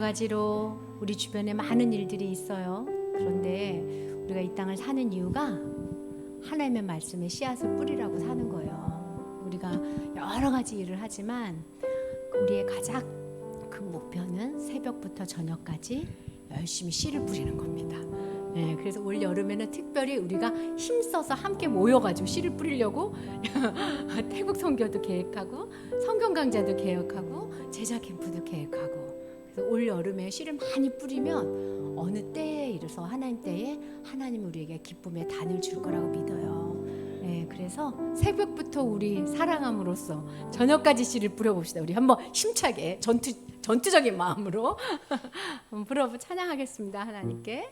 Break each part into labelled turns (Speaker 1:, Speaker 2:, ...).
Speaker 1: 가지로 우리 주변에 많은 일들이 있어요. 그런데 우리가 이 땅을 사는 이유가 하나님의 말씀에 씨앗을 뿌리라고 사는 거예요. 우리가 여러 가지 일을 하지만 우리의 가장 큰 목표는 새벽부터 저녁까지 열심히 씨를 뿌리는 겁니다. 네, 그래서 올 여름에는 특별히 우리가 힘써서 함께 모여가지고 씨를 뿌리려고 태국 선교도 계획하고 성경 강좌도 계획하고 제자 캠프도 계획하고, 그래서 올 여름에 씨를 많이 뿌리면 어느 때에 이르러서 하나님 때에 하나님 우리에게 기쁨의 단을 줄 거라고 믿어요. 네, 그래서 새벽부터 우리 사랑함으로써 저녁까지 씨를 뿌려봅시다. 우리 한번 힘차게 전투적인 마음으로 한번 찬양하겠습니다. 하나님께.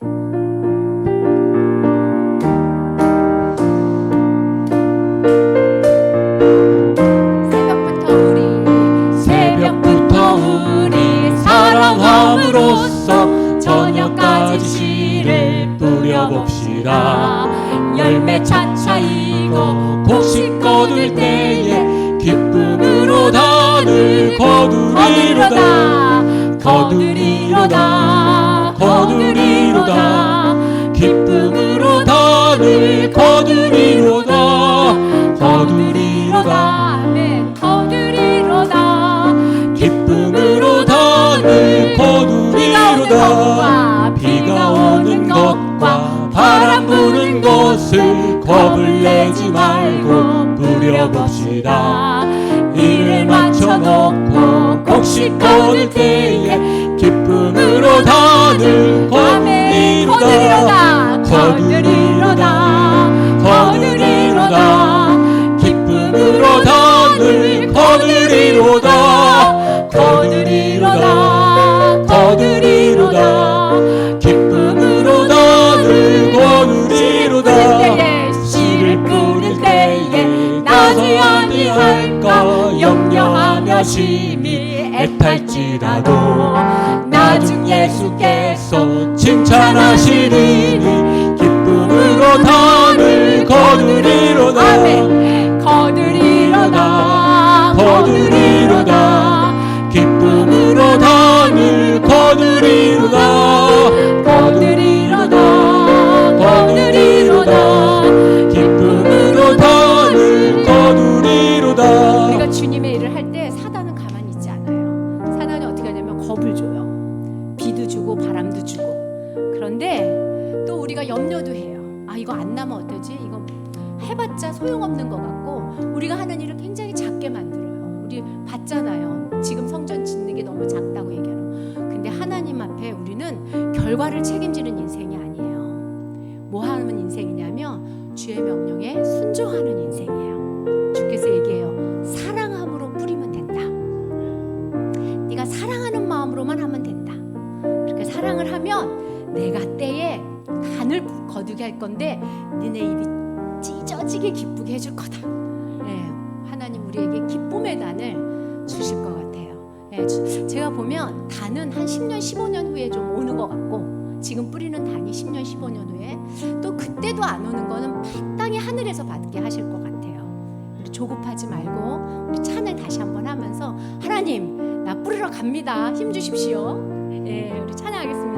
Speaker 2: 사랑함으로써 저녁까지 씨를 뿌려봅시다. 열매 차차이고 곡식 거둘 때에 기쁨으로 단을 거두리로다. 거두리로다. 거두리로다. 기쁨으로 단을 거두리로다. 거두리로다.
Speaker 1: 아멘. 거두리로다.
Speaker 2: 기쁨으로 단을 거두리로다. 비가 오는 것과 바람 부는 곳을 겁을 내지 말고 뿌려봅시다. 이를 맞춰놓고 곡식 거둘 때에 기쁨으로 단을 거두리로다. 거두리로다. 거두리로다. 기쁨으로 단을 거두리로다. 거두리로다. 거두리로다. 기쁨으로 단을 거두리로다.
Speaker 1: 씨를 뿌릴 때에 나지 아니할까 염려하며 심히 애탈지라도
Speaker 2: 나중 예수께서 칭찬하시리니 기쁨으로 단을 거두리로다.
Speaker 1: 아멘. 거두리로다.
Speaker 2: 거두리로다. 기쁨으로 단을 거두리로다.
Speaker 1: 거두리로다. 거두리로다.
Speaker 2: 기쁨으로 단을 거두리로다.
Speaker 1: 우리가 주님의 일을 할 때 사단은 가만히 있지 않아요. 사단이 어떻게 하냐면 겁을 줘요. 비도 주고 바람도 주고. 그런데 또 우리가 염려도 해요. 아, 이거 안 나면 어떠지? 이거 해봤자 소용없는 것 같고 우리가 하는 일을 굉장히 작게 만들어요. 우리 봤잖아요. 지금 성전 짓는 게 너무 작다고 얘기하는. 근데 하나님 앞에 우리는 결과를 책임지는 인생이 아니에요. 뭐 하는 인생이냐면 주의 명령에 순종하는 인생이에요. 주께서 얘기해요. 사랑함으로 뿌리면 된다. 네가 사랑하는 마음으로만 하면 된다. 그렇게 사랑을 하면 내가 때에 단을 거두게 할 건데 너네 입이 찢어지게 기쁘게 해줄 거다. 네, 하나님 우리에게 기쁨의 단을 주실 것 같아요. 네, 제가 보면 단은 한 10년, 15년 후에 좀 오는 것 같고 지금 뿌리는 단이 10년, 15년 후에 또 그때도 안 오는 거는 마땅히 하늘에서 받게 하실 것 같아요. 우리 조급하지 말고 우리 찬양 다시 한번 하면서 하나님 나 뿌리러 갑니다. 힘 주십시오. 네, 우리 찬양하겠습니다.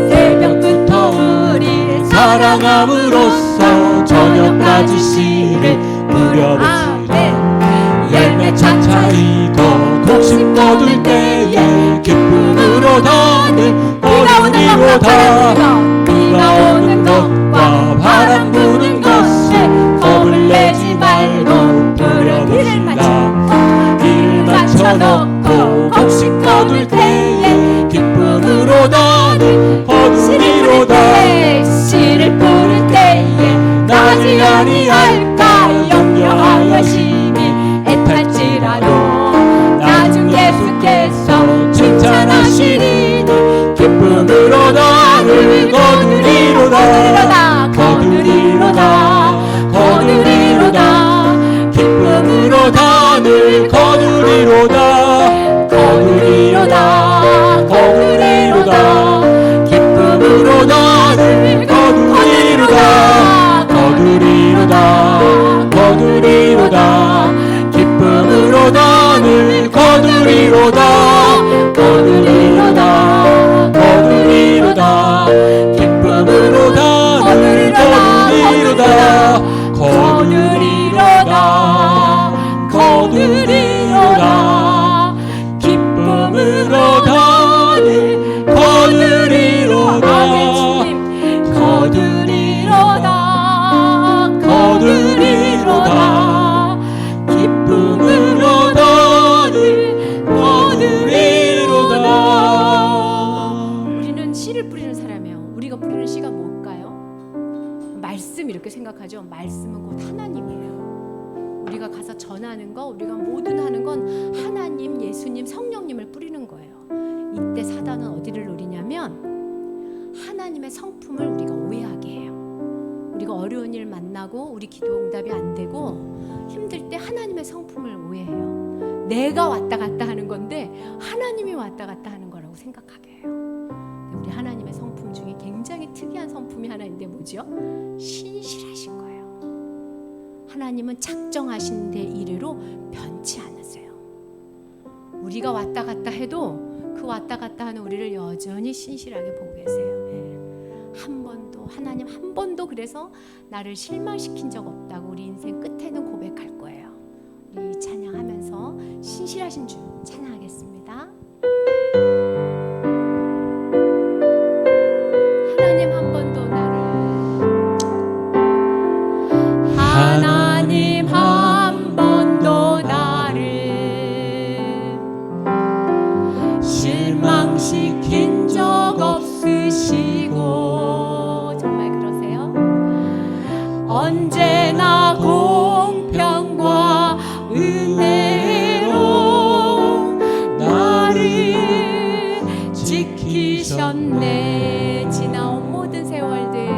Speaker 2: 새벽부터 우리 사랑함으로써 저녁까지 씨를 뿌려봅시다. 열매 차차이고 곡식 거둘 때에 기쁨으로 단을 거두리로다. 비가 오는 것과 바람 부는 것에 겁을 내지 말고 뿌려봅시다. 이를 맞춰놓고 곡식 거둘 때에 기쁨으로 단을 거두리로다.
Speaker 1: 씨를 뿌릴 때에
Speaker 2: 나지 아니할까 염려하여 심히
Speaker 1: 애탈지라도
Speaker 2: 나중 예수께서 칭찬하시리니 기쁨으로 단을 거두리로다. 거두리로다. 거두리로다. 기쁨으로 단을 거두리로다. 거두리로다. 거두리로다.
Speaker 1: 생각하죠? 말씀은 곧 하나님이에요. 우리가 가서 전하는 거, 우리가 모든 하는 건 하나님, 예수님, 성령님을 뿌리는 거예요. 이때 사단은 어디를 노리냐면 하나님의 성품을 우리가 오해하게 해요. 우리가 어려운 일 만나고 우리 기도 응답이 안 되고 힘들 때 하나님의 성품을 오해해요. 내가 왔다 갔다 하는 건데 하나님이 왔다 갔다 하는 거라고 생각하게 해요. 우리 하나님의 성품 중에 굉장히 특이한 성품이 하나 있는데 뭐죠? 신실하신 거예요. 하나님은 작정하신 데 이르로 변치 않으세요. 우리가 왔다 갔다 해도 그 왔다 갔다 하는 우리를 여전히 신실하게 보고 계세요. 한 번도, 하나님 한 번도 그래서 나를 실망시킨 적 없다고 우리 인생 끝에는 고백할 거예요. 우리 이 찬양하면서 신실하신 주 찬양하겠습니다. 하나님 한 번도 나를, 하나님 한 번도 나를 실망시킨 적 없으시고, 정말 그러세요? 언제나 공평과 은혜로 나를 지키셨네. 지나온 모든 세월들,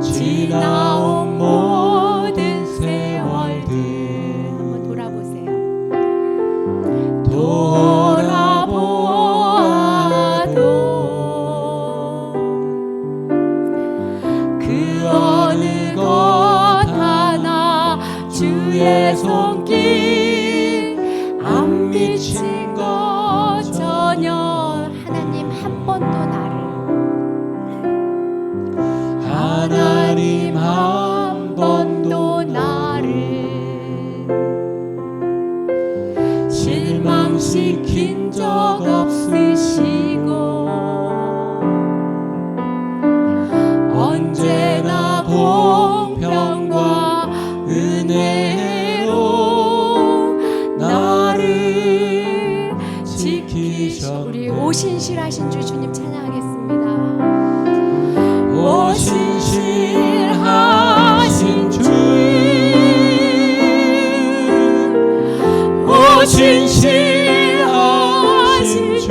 Speaker 1: 지나온 모든 세월들 한번 돌아보세요. 돌아보아도 그 어느 것 하나 주의 손길 안 미친 것 전혀. 하나님 한 번도 나를, 하나님 한 번도 나를 실망시킨 적 없으시고 언제나 공평과 은혜로 나를 지키셨네. 우리 오신실하신 주 주님 찬양하겠습니다. 오신실하신 주, 오신실하신 주,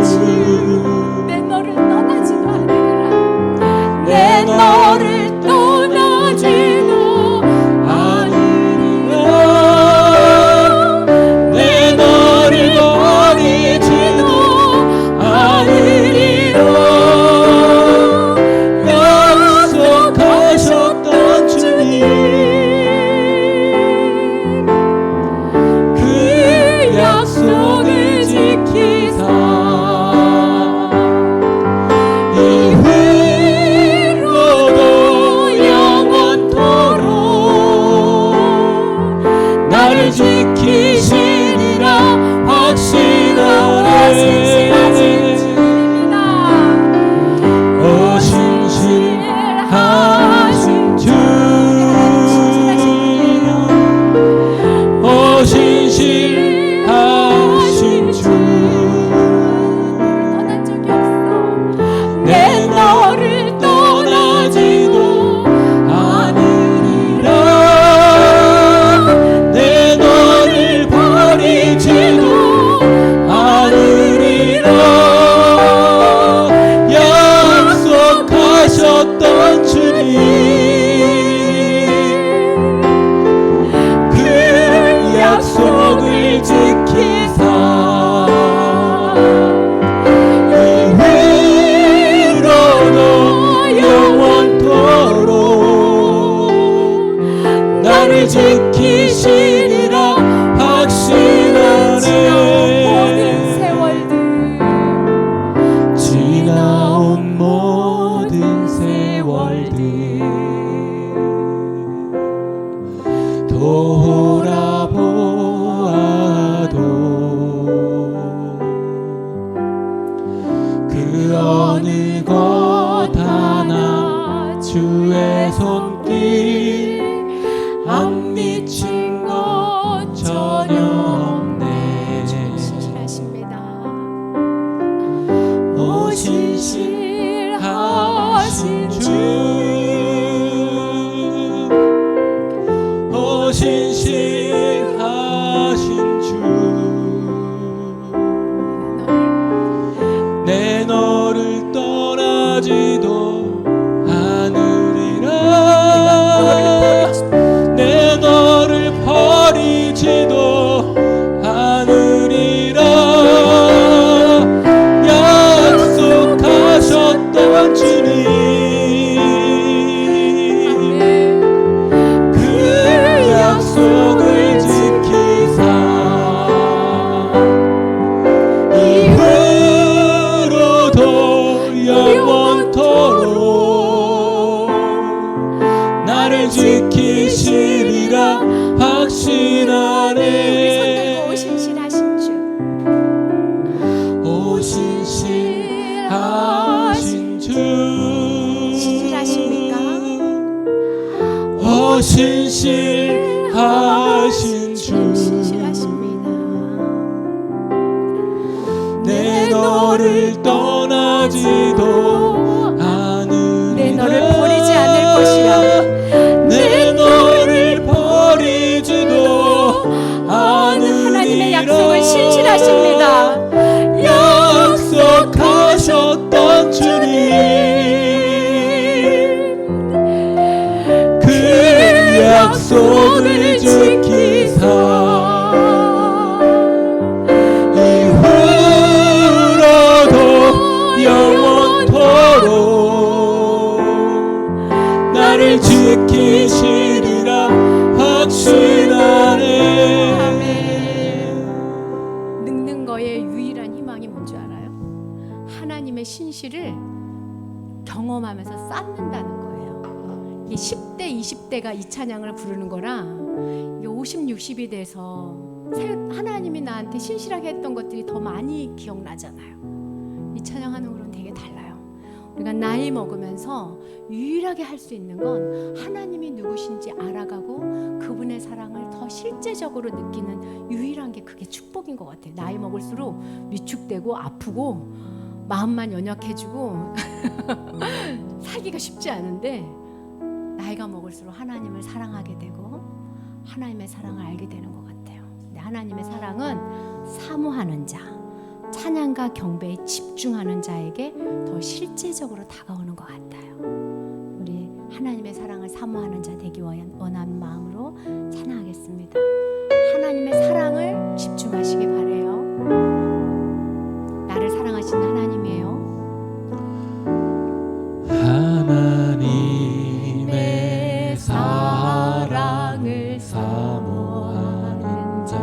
Speaker 1: 내 너를 떠나지도 않으리라. 내 너를 떠나지도 않으리라. 내 너를 버리지도 않으리라. 약속하셨던 주님, 그 약속을 지키사 이후로도 영원토록 나를 지키시리라 확신하네. 오신실하신 주, 오신실하신 주, 떠난 적이 없어. 내 너를 떠나지도 않으리라. 내 너를 버리지도 않으리라. 약속하셨던 주님, 그 약속을 지키사 이후로도 영원토록 나를 지키시리라 확신하네. 지나온 모든 세월들 돌아보아도 그 어느 것 하나 주의 손길 안 미친 것 전혀 없네. 신실하십니다. 오신실하신 주,
Speaker 2: 신실하신 주
Speaker 1: 신실하십니까?
Speaker 2: 신실하신 주
Speaker 1: 신실하십니다.
Speaker 2: 내 너를 떠나지도 않으리라
Speaker 1: 내 너를 버리지 않을 것이라
Speaker 2: 내 너를 버리지도 않으리라
Speaker 1: 하나님의 약속은 신실하십니다.
Speaker 2: 약속하셨던 주님 그 약속을 지키사 이후로도 영원토록 나를 지키시리라 확신하네.
Speaker 1: 늙는 거의 유일한 희망이 뭔지 알아요? 하나님의 신실을 경험하면서 쌓는다는 거예요. 이 10대, 20대가 이 찬양을 부르는 거랑 이게 50, 60이 돼서 하나님이 나한테 신실하게 했던 것들이 더 많이 기억나잖아요. 이 찬양하는 거랑 되게 달라요. 우리가 나이 먹으면서 유일하게 할 수 있는 건 하나님이 누구신지 알아가고 그분의 사랑을 더 실제적으로 느끼는 유일한 게 그게 축복인 것 같아요. 나이 먹을수록 위축되고 아프고 마음만 연약해지고 살기가 쉽지 않은데 나이가 먹을수록 하나님을 사랑하게 되고 하나님의 사랑을 알게 되는 것 같아요. 근데 하나님의 사랑은 사모하는 자, 찬양과 경배에 집중하는 자에게 더 실제적으로 다가오는 것 같아요. 우리 하나님의 사랑을 사모하는 자 되기 원하는 마음으로 찬양하겠습니다. 하나님의 사랑을 집중하시기 바래요. 나를 사랑하시는 하나님이에요.
Speaker 2: 하나님의 사랑을 사모하는 자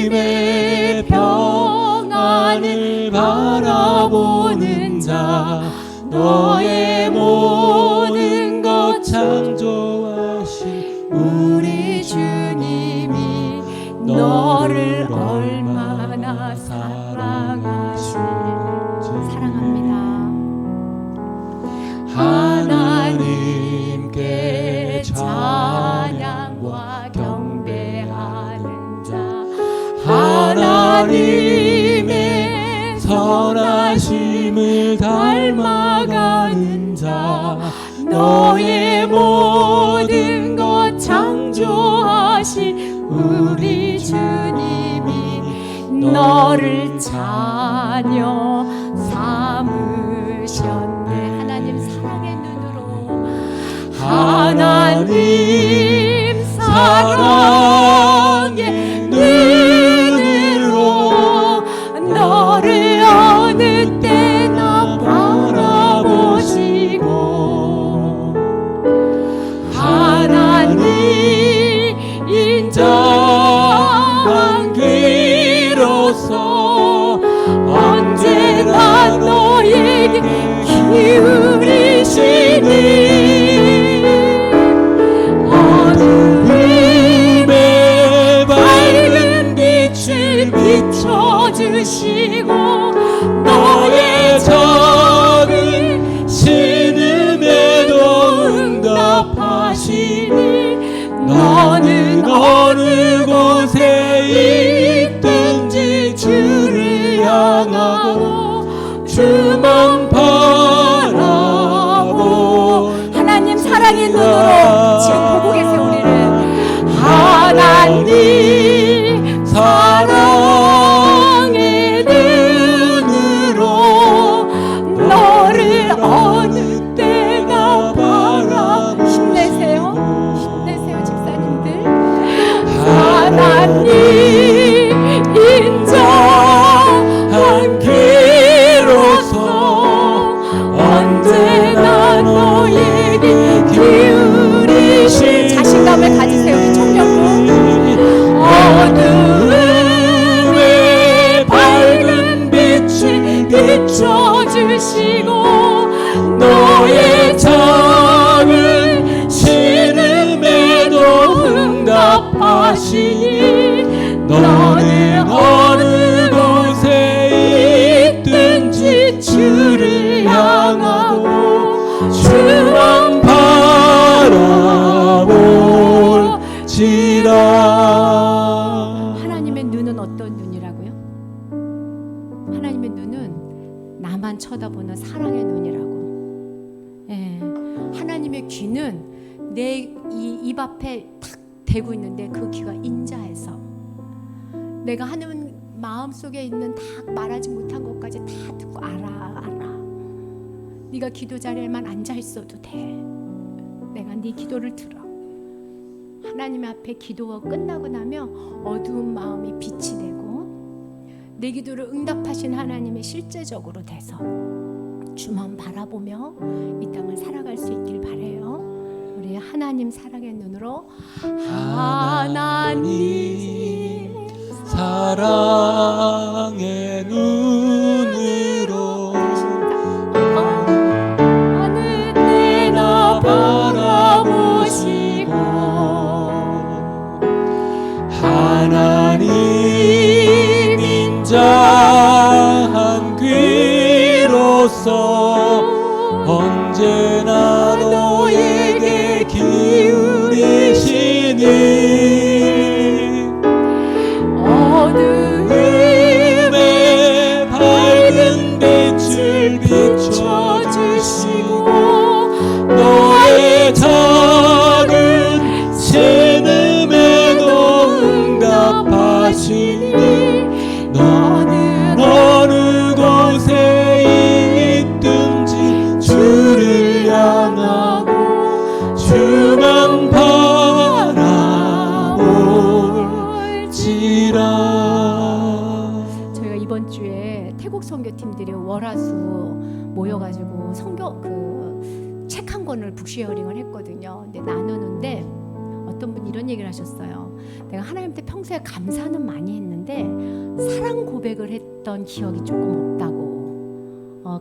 Speaker 2: 하나님의 평안을 바라보는 자 너의 모든 것 창조하신 우리 주님이 너를 얼마나 사랑합니다. 하나님께 찬양과 경배하는 자 하나님의 선하심을 닮아가는 자 너의 모든 것 창조하신 우리 주님이 너를 자녀 삼으셨네. 하나님 사랑의 눈으로 하나님 사랑의 눈으로 너를 어느 때나 바라보시고 하나님 인자한 귀로서 언제나 너에게 기울이시니 어둠의 밝은 빛을 비춰주시고 너의 작은 신음에도 응답하시니 너는 어느 곳에 있든지 주를 향하고 주만 바라보 하나님 사랑의 눈으로 지금 보고 계세요. 우리를 하나님 사랑의 눈으로 너를 어느 때나 바라 힘내세요. 힘내세요 집사님들. 하나님 인자한 귀로서
Speaker 1: 하나님의 눈은 나만 쳐다보는 사랑의 눈이라고. 예. 하나님의 귀는 내 입 앞에 탁 대고 있는데 그 귀가 인자해서 내가 하는 마음속에 있는 다 말하지 못한 것까지 다 듣고 알아. 네가 기도 자리에만 앉아 있어도 돼. 내가 네 기도를 들어. 하나님 앞에 기도가 끝나고 나면 어두운 마음이 빛이 되고 내 기도를 응답하신 하나님의 실제적으로 돼서 주만 바라보며 이 땅을 살아갈 수 있길 바라요. 우리 하나님 사랑의 눈으로 하나님
Speaker 3: 사랑의 눈으로
Speaker 1: 어느 때나 바라보시고
Speaker 3: 하나님 인자한 귀로서 언제나 너에게 기울이시니 어둠에 밝은 빛을 비춰주시고 너의 작은 신음에도 응답하시니 너는 어느 곳에 있든지 주를 향하고 주만 바라볼지라.
Speaker 1: 저희가 이번 주에 태국 선교팀들이 월화수 모여가지고 선교 책 한 권을 북쉐어링을 했거든요. 근데 나누는데 어떤 분이 이런 얘기를 하셨어요. 내가 하나님한테 평소에 감사는 많이 했는데 사랑 고백을 했던 기억이 조금 없다고.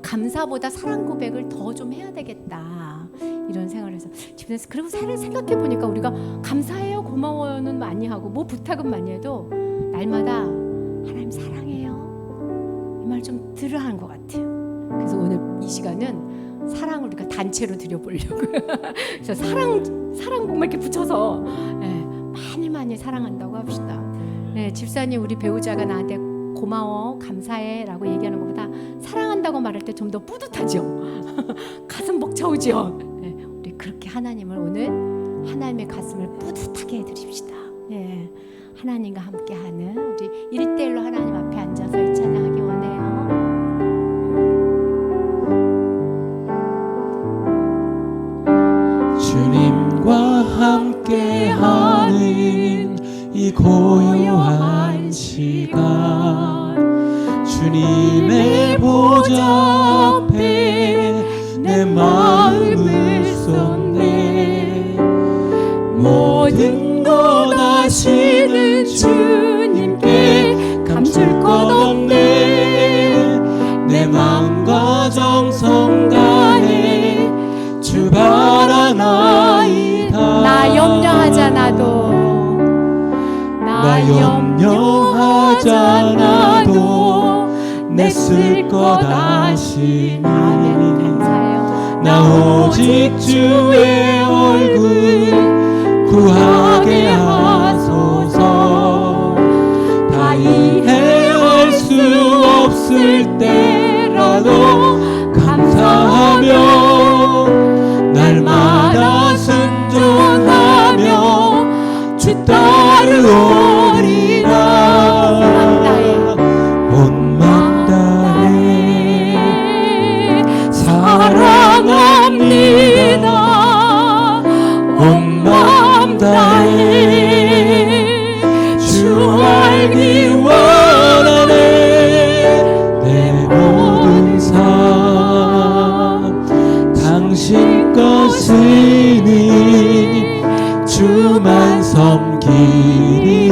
Speaker 1: 감사보다 사랑 고백을 더 좀 해야 되겠다. 이런 생각을 해서 집에서 그리고 생각해 보니까 우리가 감사해요, 고마워요는 많이 하고 뭐 부탁은 많이 해도 날마다 하나님 사랑해요 이 말 좀 들으라 하는 것 같아요. 그래서 오늘 이 시간은 사랑을 우리가 단체로 드려보려고. 그래서 사랑 정말 이렇게 붙여서 많이 사랑한다고 합시다. 집사님 우리 배우자가 나한테 고마워 감사해라고 얘기하는 것보다 사랑한다고 말할 때 좀 더 뿌듯하죠. 가슴 벅차오죠. 우리 그렇게 하나님을 오늘 하나님의 가슴을 뿌듯하게 해드립시다. 하나님과 함께하는 우리 1:1로 하나님 앞에 앉아서 이 찬양하기 원해요.
Speaker 3: 주님과 함께하는 이 고요한 시간 주님의 보좌 앞에 내 마음을 쏟네 모든 것 아시는 주님께 감출 것 없네 내 마음과 정성 다해 주 바라나이다
Speaker 1: 나 염려하잖아도
Speaker 3: 나 염려하잖아도 내 쓸 것 아시니
Speaker 1: 아멘 감사해요.
Speaker 3: 나 오직 주의 얼굴 구하게 하소서 다 이해할 수 없을 때라도 감사하며 날마다 순종하며 주 따르오리라 온 맘 다해 사랑합니다 온 맘 다해 주 알기 원하네 내 모든 삶 당신 것이니 주만 섬기리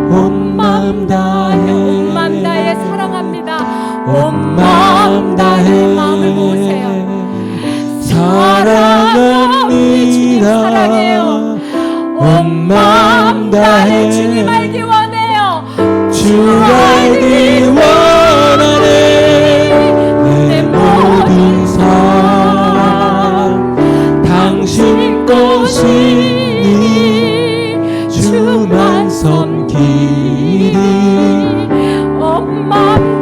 Speaker 3: 온 맘 다해
Speaker 1: 사랑합니다.
Speaker 3: 온 맘 다해
Speaker 1: 마음을 모으세요.
Speaker 3: 사랑합니다
Speaker 1: 사랑해요.
Speaker 3: 온 맘 다해
Speaker 1: 주님 알기 원해요.
Speaker 3: 주 알기 원하네 내 모든 삶 당신 것이니 주만 섬기리
Speaker 1: 온 맘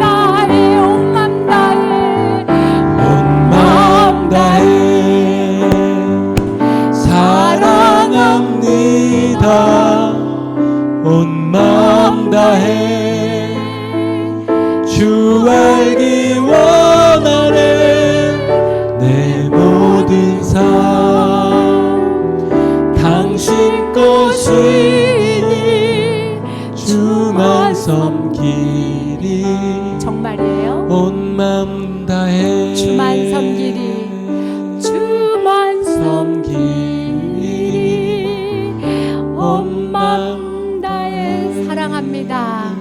Speaker 3: 주 알기 원하네 내 모든 삶 당신 것이니 주만 섬기리
Speaker 2: 정말이에요.
Speaker 3: 온 마음 다해
Speaker 2: 주만 섬기리 주만 섬기리 온 마음 다해
Speaker 1: 사랑합니다.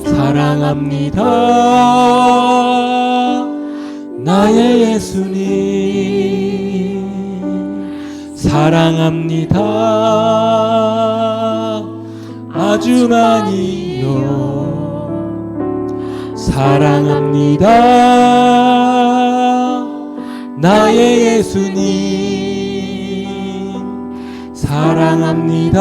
Speaker 3: 사랑합니다 나의 예수님 사랑합니다 아주 많이요 사랑합니다 나의 예수님 사랑합니다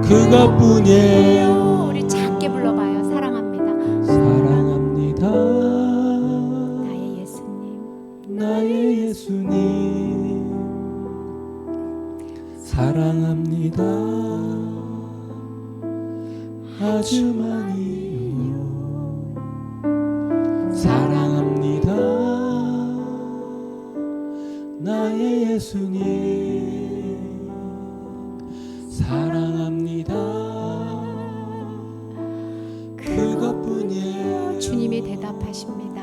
Speaker 3: 그것뿐이에요
Speaker 1: 우리 작게 불러봐요. 사랑합니다.
Speaker 3: 사랑합니다
Speaker 1: 나의 예수님.
Speaker 3: 나의 예수님 사랑합니다 아주 많이요 사랑합니다 나의 예수님 사랑합니다 그것뿐이에요
Speaker 1: 주님이 대답하십니다.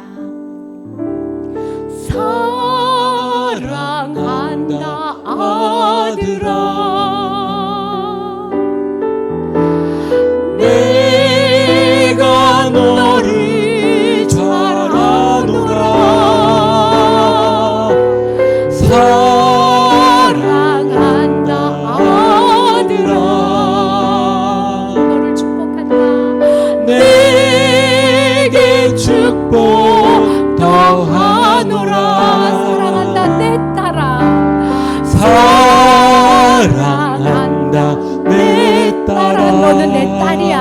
Speaker 2: 사랑한다 아들아
Speaker 3: 내가 너를 잘 아노라
Speaker 2: 사랑한다 아들아
Speaker 1: 너를 축복한다.
Speaker 3: 내게 축복 더하노라
Speaker 1: 사랑한다 내 딸아.
Speaker 3: 사랑한다 내 딸아
Speaker 2: 너는 내 딸이야.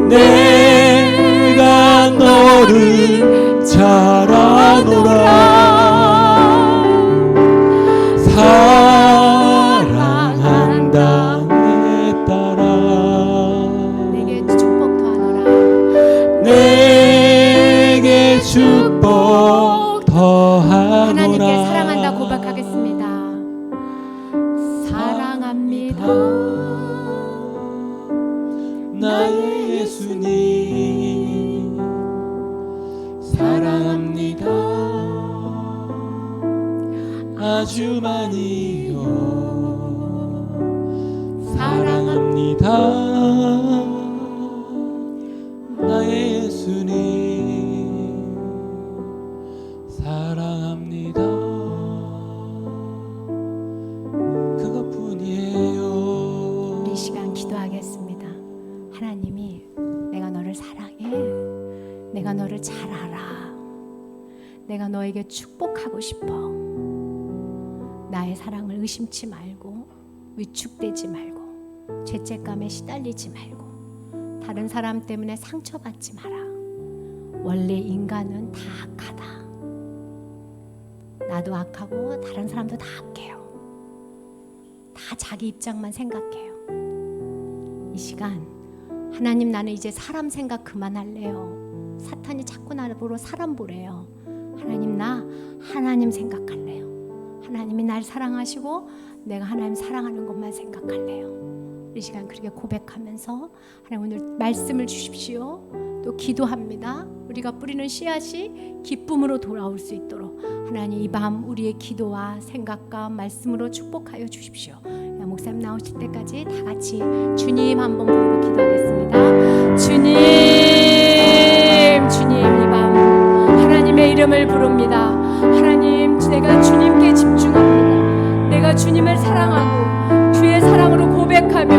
Speaker 3: 내가 너를 잘 아노라 사랑한다 내 딸아
Speaker 1: 내게 축복 더하노라.
Speaker 3: 내게 축복 더하노라
Speaker 1: 하나님께 사랑한다 고백하겠습니다. 사랑합니다.
Speaker 3: 나의 예수님 사랑합니다 아주 많이요 사랑합니다 나의 예수님 사랑합니다 그것뿐이에요
Speaker 1: 이 시간 기도하겠습니다. 하나님이 내가 너를 사랑해. 내가 너를 잘 알아. 내가 너에게 축복하고 싶어. 나의 사랑을 의심치 말고 위축되지 말고 죄책감에 시달리지 말고 다른 사람 때문에 상처받지 마라. 원래 인간은 다 악하다. 나도 악하고 다른 사람도 다 악해요. 다 자기 입장만 생각해요. 이 시간 하나님 나는 이제 사람 생각 그만할래요. 사탄이 자꾸 나를 보러 사람 보래요. 하나님 나 하나님 생각할래요. 하나님이 날 사랑하시고 내가 하나님 사랑하는 것만 생각할래요. 이 시간 그렇게 고백하면서 하나님 오늘 말씀을 주십시오. 또 기도합니다. 우리가 뿌리는 씨앗이 기쁨으로 돌아올 수 있도록 하나님 이 밤 우리의 기도와 생각과 말씀으로 축복하여 주십시오. 목사님 나오실 때까지 다 같이 주님 한번 부르고 기도하겠습니다. 주님 이 밤 하나님의 이름을 부릅니다. 하나님 내가 주님께 집중합니다. 내가 주님을 사랑하고 주의 사랑으로 고백하며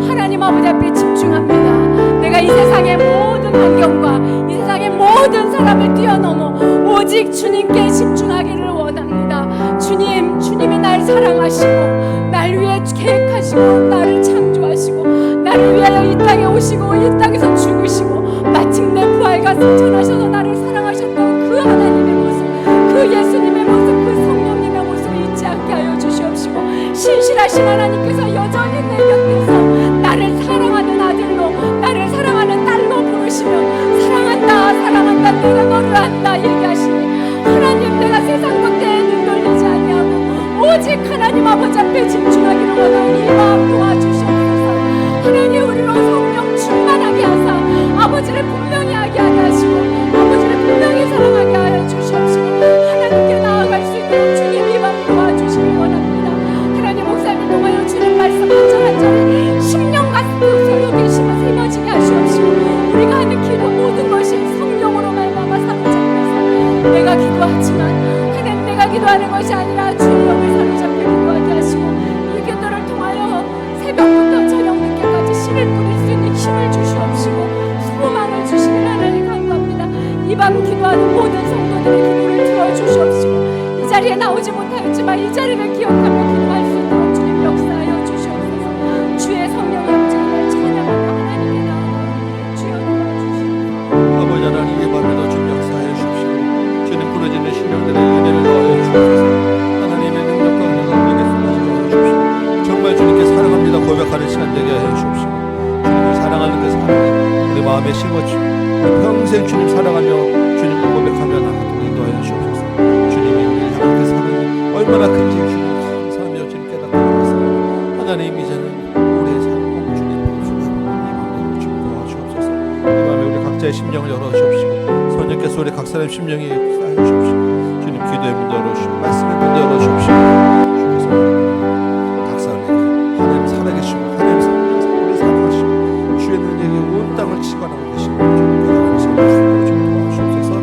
Speaker 1: 하나님 아버지 앞에 집중합니다. 내가 이 세상의 모든 환경과 이 세상의 모든 사람을 뛰어넘어 오직 주님께 집중하기를 원합니다. 주님이 날 사랑하시고 날 위해 계획하시고 나를 창조하시고 나를 위하여 이 땅에 오시고 이 땅에서 죽으시고 마침내 부활과 승천하셔서 나를 사랑하셨던 그 하나님의 모습, 그 예수님의 모습, 그 성령님의 모습을 잊지 않게 하여 주시옵시고 신실하신 하나님께서 여전히 내 곁에서 나를
Speaker 2: 주님아 이 자리를 기억하며 기도할 수 있도록 주님 역사하여 주시옵소서. 주의 성령의 움직임을 찬양하며 하나님께 나아가 주여 도와주시옵소서.
Speaker 4: 아버지 하나님 이 밤에도 주님 역사하여 주십시오. 주님 부러지는 심령들의 은혜를 더하여 주옵소서. 하나님의 능력과 은혜가 우리에게 쏟아지게 하여 주십시오. 정말 주님께 사랑합니다 고백하는 시간 되게 하여 주십시오. 주님을 사랑하는 그 사랑 우리 마음에 심어주시고 평생 주님 사랑하며 주님을 고백하며 나가도록 인도하여 주옵소서. 주님이 우리를 향한 그 사랑이 얼마나 큰지 주님 감사하며 주님 깨닫게 하소서. 하나님 이제는 우리의 삶을 주님 복수하고 이 밤에 주님 도와주옵소서. 이 밤에 우리 각자의 심령을 열어주옵시고 선녀께서 우리 각 사람의 심령에 역사하여 주옵시고 주님 기도의 문도 열어주시고 말씀의 문도 열어주옵시고 주께서 각 사람에게 하나님 살아계시고 하나님 성령 우리 사랑하시고 주의 능력에 온 땅을 치관하고 계시고 주님 깨달으시고 말씀으로 좀 도와주옵소서.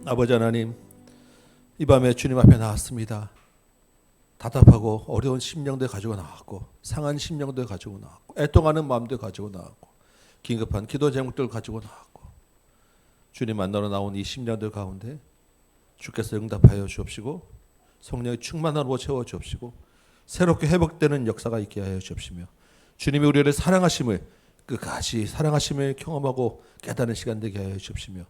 Speaker 4: 아버지 하나님 이 밤에 주님 앞에 나왔습니다. 답답하고 어려운 심령들 가지고 나왔고 상한 심령들 가지고 나왔고 애통하는 마음들 가지고 나왔고 긴급한 기도 제목들 가지고 나왔고 주님 만나러 나온 이 심령들 가운데 주께서 응답하여 주옵시고 성령의 충만함으로 채워 주옵시고 새롭게 회복되는 역사가 있게 하여 주옵시며 주님이 우리를 사랑하심을 끝까지 사랑하심을 경험하고 깨닫는 시간 되게 하여 주옵시며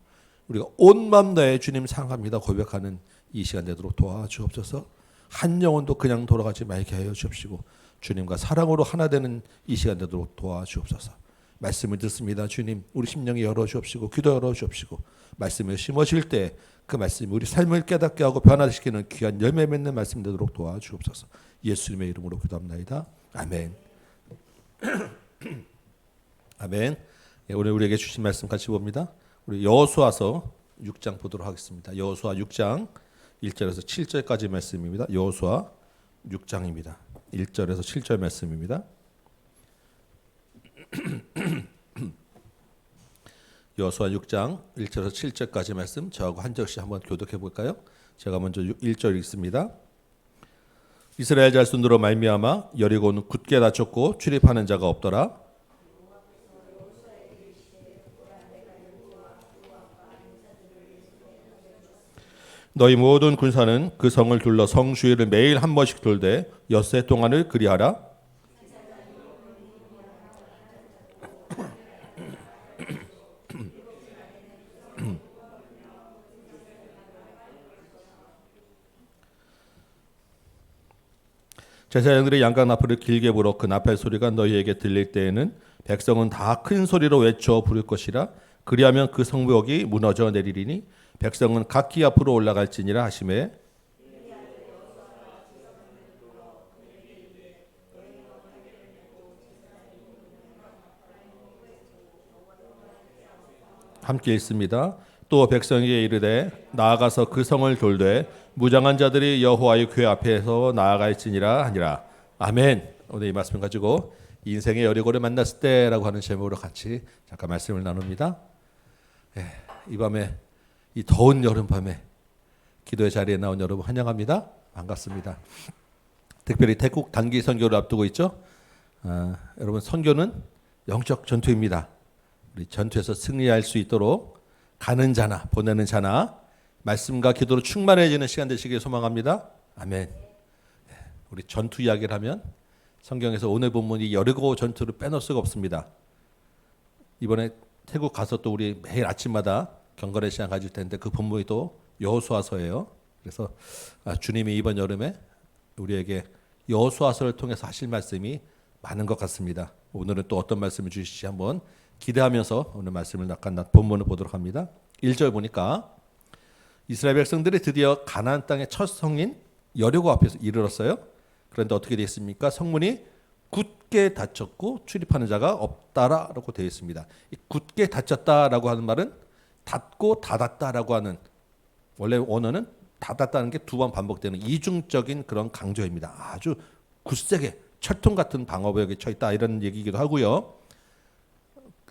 Speaker 4: 우리가 온 마음 다해 주님 사랑합니다 고백하는 이 시간 되도록 도와주옵소서. 한 영혼도 그냥 돌아가지 말게 하여 주옵시고 주님과 사랑으로 하나 되는 이 시간 되도록 도와주옵소서. 말씀을 듣습니다. 주님 우리 심령이 열어주옵시고 귀도 열어주옵시고 말씀을 심어질 때 그 말씀이 우리 삶을 깨닫게 하고 변화시키는 귀한 열매 맺는 말씀 되도록 도와주옵소서. 예수님의 이름으로 기도합나이다. 아멘. 아멘. 오늘 우리에게 주신 말씀 같이 봅니다. 우리 여호수아서 6장 보도록 하겠습니다. 여호수아 6장 1절에서 7절까지 말씀입니다. 여호수아 6장입니다. 1절에서 7절 말씀입니다. 여호수아 6장 1절에서 7절까지 말씀 저하고 한 절씩 한번 교독해 볼까요? 제가 먼저 1절 읽습니다. 이스라엘 자손으로 말미암아 여리고는 굳게 닫혔고 출입하는 자가 없더라. 너희 모든 군사는 그 성을 둘러 성 주위를 매일 한 번씩 돌되 엿새 동안을 그리하라. 제사장들이 양각 나팔을 길게 불어 그 나팔 소리가 너희에게 들릴 때에는 백성은 다 큰 소리로 외쳐 부를 것이라. 그리하면 그 성벽이 무너져 내리리니 백성은 각기 앞으로 올라갈지니라 하시매 함께 읽습니다. 또 백성에게 이르되 나아가서 그 성을 돌되 무장한 자들이 여호와의 궤 앞에서 나아갈지니라 하니라. 아멘. 오늘 이 말씀 가지고 인생의 여리고를 만났을 때라고 하는 제목으로 같이 잠깐 말씀을 나눕니다. 이 밤에 이 더운 여름밤에 기도의 자리에 나온 여러분 환영합니다. 반갑습니다. 특별히 태국 단기 선교를 앞두고 있죠. 여러분 선교는 영적 전투입니다. 우리 전투에서 승리할 수 있도록 가는 자나 보내는 자나 말씀과 기도로 충만해지는 시간 되시길 소망합니다. 아멘. 우리 전투 이야기를 하면 성경에서 오늘 본문 이 여리고 전투를 빼놓을 수가 없습니다. 이번에 태국 가서 또 우리 매일 아침마다 경건의 시간 가질 텐데 그 본문이 또 여호수아서예요. 그래서 주님이 이번 여름에 우리에게 여호수아서를 통해서 하실 말씀이 많은 것 같습니다. 오늘은 또 어떤 말씀을 주실지 한번 기대하면서 오늘 말씀을 잠깐 본문을 보도록 합니다. 1절 보니까 이스라엘 백성들이 드디어 가나안 땅의 첫 성인 여리고 앞에서 이르렀어요. 그런데 어떻게 되어 있습니까? 성문이 굳게 닫혔고 출입하는 자가 없다라고 되어 있습니다. 이 굳게 닫혔다라고 하는 말은 닫고 닫았다라고 하는, 원래 원어는 닫았다는 게 두 번 반복되는 이중적인 그런 강조입니다. 아주 굳세게 철통 같은 방어벽에 쳐 있다 이런 얘기이기도 하고요.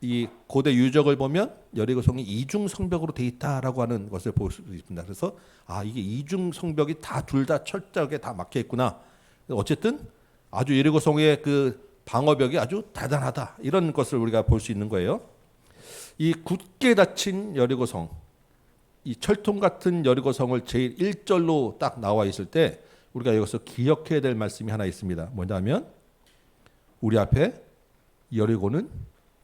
Speaker 4: 이 고대 유적을 보면 여리고 성이 이중 성벽으로 돼 있다라고 하는 것을 볼 수 있습니다. 그래서 이게 이중 성벽이 다 둘 다 철저하게 다 막혀 있구나. 어쨌든 아주 여리고 성의 그 방어벽이 아주 대단하다 이런 것을 우리가 볼 수 있는 거예요. 이 굳게 닫힌 여리고성, 이 철통 같은 여리고성을 제일 1절로 딱 나와 있을 때 우리가 여기서 기억해야 될 말씀이 하나 있습니다. 뭐냐면 우리 앞에 여리고는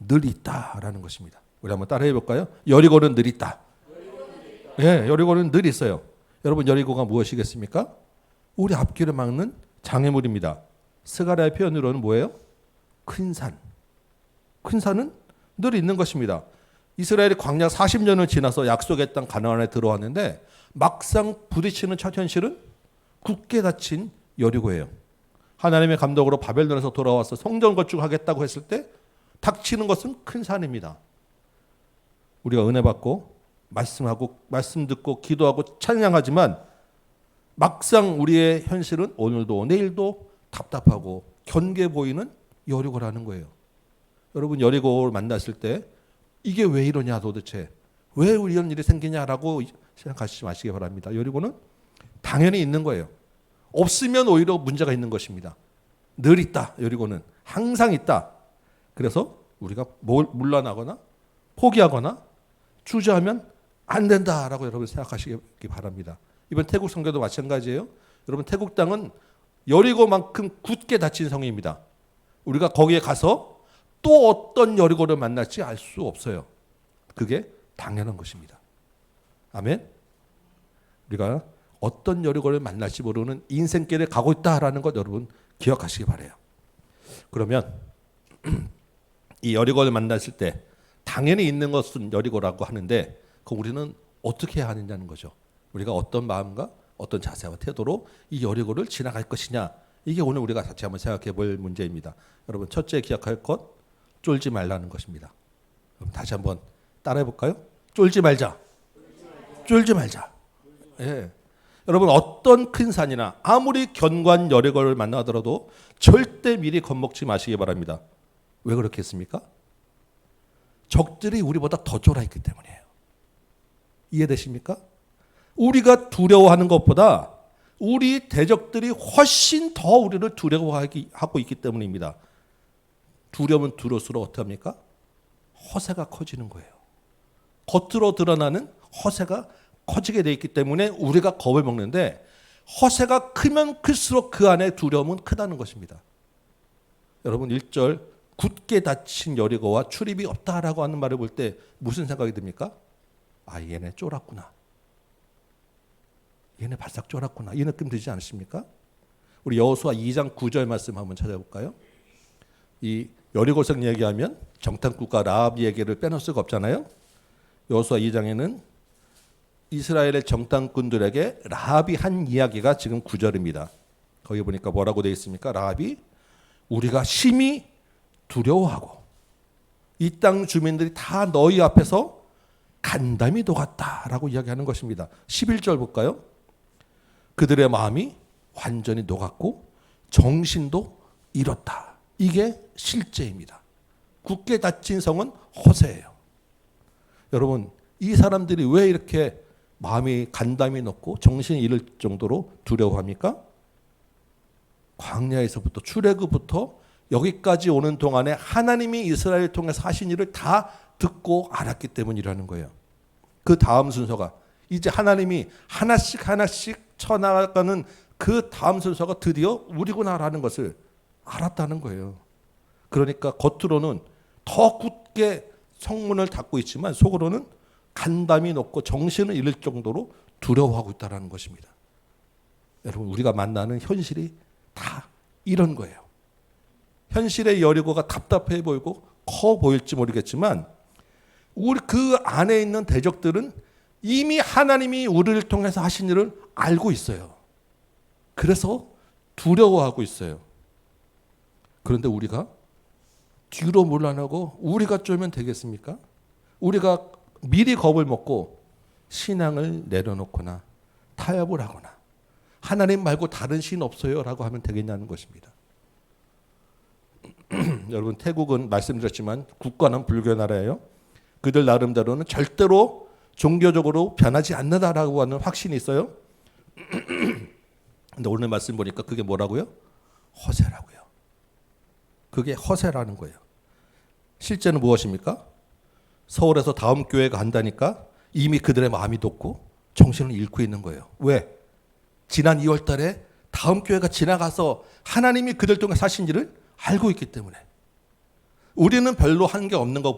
Speaker 4: 늘 있다라는 것입니다. 우리 한번 따라해 볼까요? 여리고는 늘 있다. 예, 여리고는 늘 있어요. 여러분, 여리고가 무엇이겠습니까? 우리 앞길을 막는 장애물입니다. 스가랴의 표현으로는 뭐예요? 큰 산. 큰 산은 늘 있는 것입니다. 이스라엘이 광야 40년을 지나서 약속의 땅 가나안에 들어왔는데 막상 부딪히는 첫 현실은 굳게 닫힌 여리고예요. 하나님의 감독으로 바벨론에서 돌아와서 성전 건축하겠다고 했을 때 닥치는 것은 큰 산입니다. 우리가 은혜 받고 말씀 듣고 기도하고 찬양하지만 막상 우리의 현실은 오늘도 내일도 답답하고 견게 보이는 여리고라는 거예요. 여러분, 여리고를 만났을 때 이게 왜 이러냐, 도대체 왜 이런 일이 생기냐라고 생각하시지 마시기 바랍니다. 여리고는 당연히 있는 거예요. 없으면 오히려 문제가 있는 것입니다. 늘 있다. 여리고는 항상 있다. 그래서 우리가 물러나거나 포기하거나 주저하면 안 된다라고 여러분 생각하시기 바랍니다. 이번 태국 선교도 마찬가지예요. 여러분, 태국 땅은 여리고만큼 굳게 닫힌 성입니다. 우리가 거기에 가서 또 어떤 여리고를 만날지 알 수 없어요. 그게 당연한 것입니다. 아멘. 우리가 어떤 여리고를 만날지 모르는 인생길에 가고 있다라는 것 여러분 기억하시기 바라요. 그러면 이 여리고를 만났을 때 당연히 있는 것은 여리고라고 하는데 그 우리는 어떻게 해야 하느냐는 거죠. 우리가 어떤 마음과 어떤 자세와 태도로 이 여리고를 지나갈 것이냐, 이게 오늘 우리가 같이 한번 생각해 볼 문제입니다. 여러분, 첫째 기억할 것, 쫄지 말라는 것입니다. 그럼 다시 한번 따라해 볼까요? 쫄지 말자. 쫄지 말자. 예. 여러분, 어떤 큰 산이나 아무리 견고한 여리고를 만나더라도 절대 미리 겁먹지 마시기 바랍니다. 왜 그렇겠습니까? 적들이 우리보다 더 쫄아있기 때문이에요. 이해되십니까? 우리가 두려워하는 것보다 우리 대적들이 훨씬 더 우리를 두려워하고 있기 때문입니다. 두려우면 두려울수록 어떻게 합니까? 허세가 커지는 거예요. 겉으로 드러나는 허세가 커지게 돼 있기 때문에 우리가 겁을 먹는데, 허세가 크면 클수록 그 안에 두려움은 크다는 것입니다. 여러분, 1절 굳게 닫힌 여리고와 출입이 없다라고 하는 말을 볼 때 무슨 생각이 듭니까? 아, 얘네 쫄았구나. 얘네 바싹 쫄았구나. 이 느낌 들지 않으십니까? 우리 여호수아 2장 9절 말씀 한번 찾아볼까요? 이 여리고성 얘기하면 정탐꾼과 라합 얘기를 빼놓을 수가 없잖아요. 여호수아 2장에는 이스라엘의 정탐꾼들에게 라합이 한 이야기가 지금 9절입니다. 거기 보니까 뭐라고 되어 있습니까? 라합이 우리가 심히 두려워하고 이 땅 주민들이 다 너희 앞에서 간담이 녹았다라고 이야기하는 것입니다. 11절 볼까요? 그들의 마음이 완전히 녹았고 정신도 잃었다. 이게 실제입니다. 굳게 닫힌 성은 허세예요. 여러분, 이 사람들이 왜 이렇게 마음이 간담이 녹고 정신이 잃을 정도로 두려워합니까? 광야에서부터 출애굽부터 여기까지 오는 동안에 하나님이 이스라엘을 통해서 하신 일을 다 듣고 알았기 때문이라는 거예요. 그 다음 순서가 이제 하나님이 하나씩 쳐나가는 그 다음 순서가 드디어 우리구나라는 것을 알았다는 거예요. 그러니까 겉으로는 더 굳게 성문을 닫고 있지만 속으로는 간담이 높고 정신을 잃을 정도로 두려워하고 있다는 것입니다. 여러분, 우리가 만나는 현실이 다 이런 거예요. 현실의 여리고가 답답해 보이고 커 보일지 모르겠지만 우리 그 안에 있는 대적들은 이미 하나님이 우리를 통해서 하신 일을 알고 있어요. 그래서 두려워하고 있어요. 그런데 우리가 뒤로 물러나고 우리가 쫄면 되겠습니까? 우리가 미리 겁을 먹고 신앙을 내려놓거나 타협을 하거나 하나님 말고 다른 신 없어요 라고 하면 되겠냐는 것입니다. 여러분, 태국은 말씀드렸지만 국가는 불교 나라예요. 그들 나름대로는 절대로 종교적으로 변하지 않는다라고 하는 확신이 있어요. 근데 오늘 말씀 보니까 그게 뭐라고요? 허세라고요. 그게 허세라는 거예요. 실제는 무엇입니까? 서울에서 다음 교회가 간다니까 이미 그들의 마음이 높고 정신을 잃고 있는 거예요. 왜? 지난 2월 달에 다음 교회가 지나가서 하나님이 그들 통해 사신 일을 알고 있기 때문에. 우리는 별로 한 게 없는 거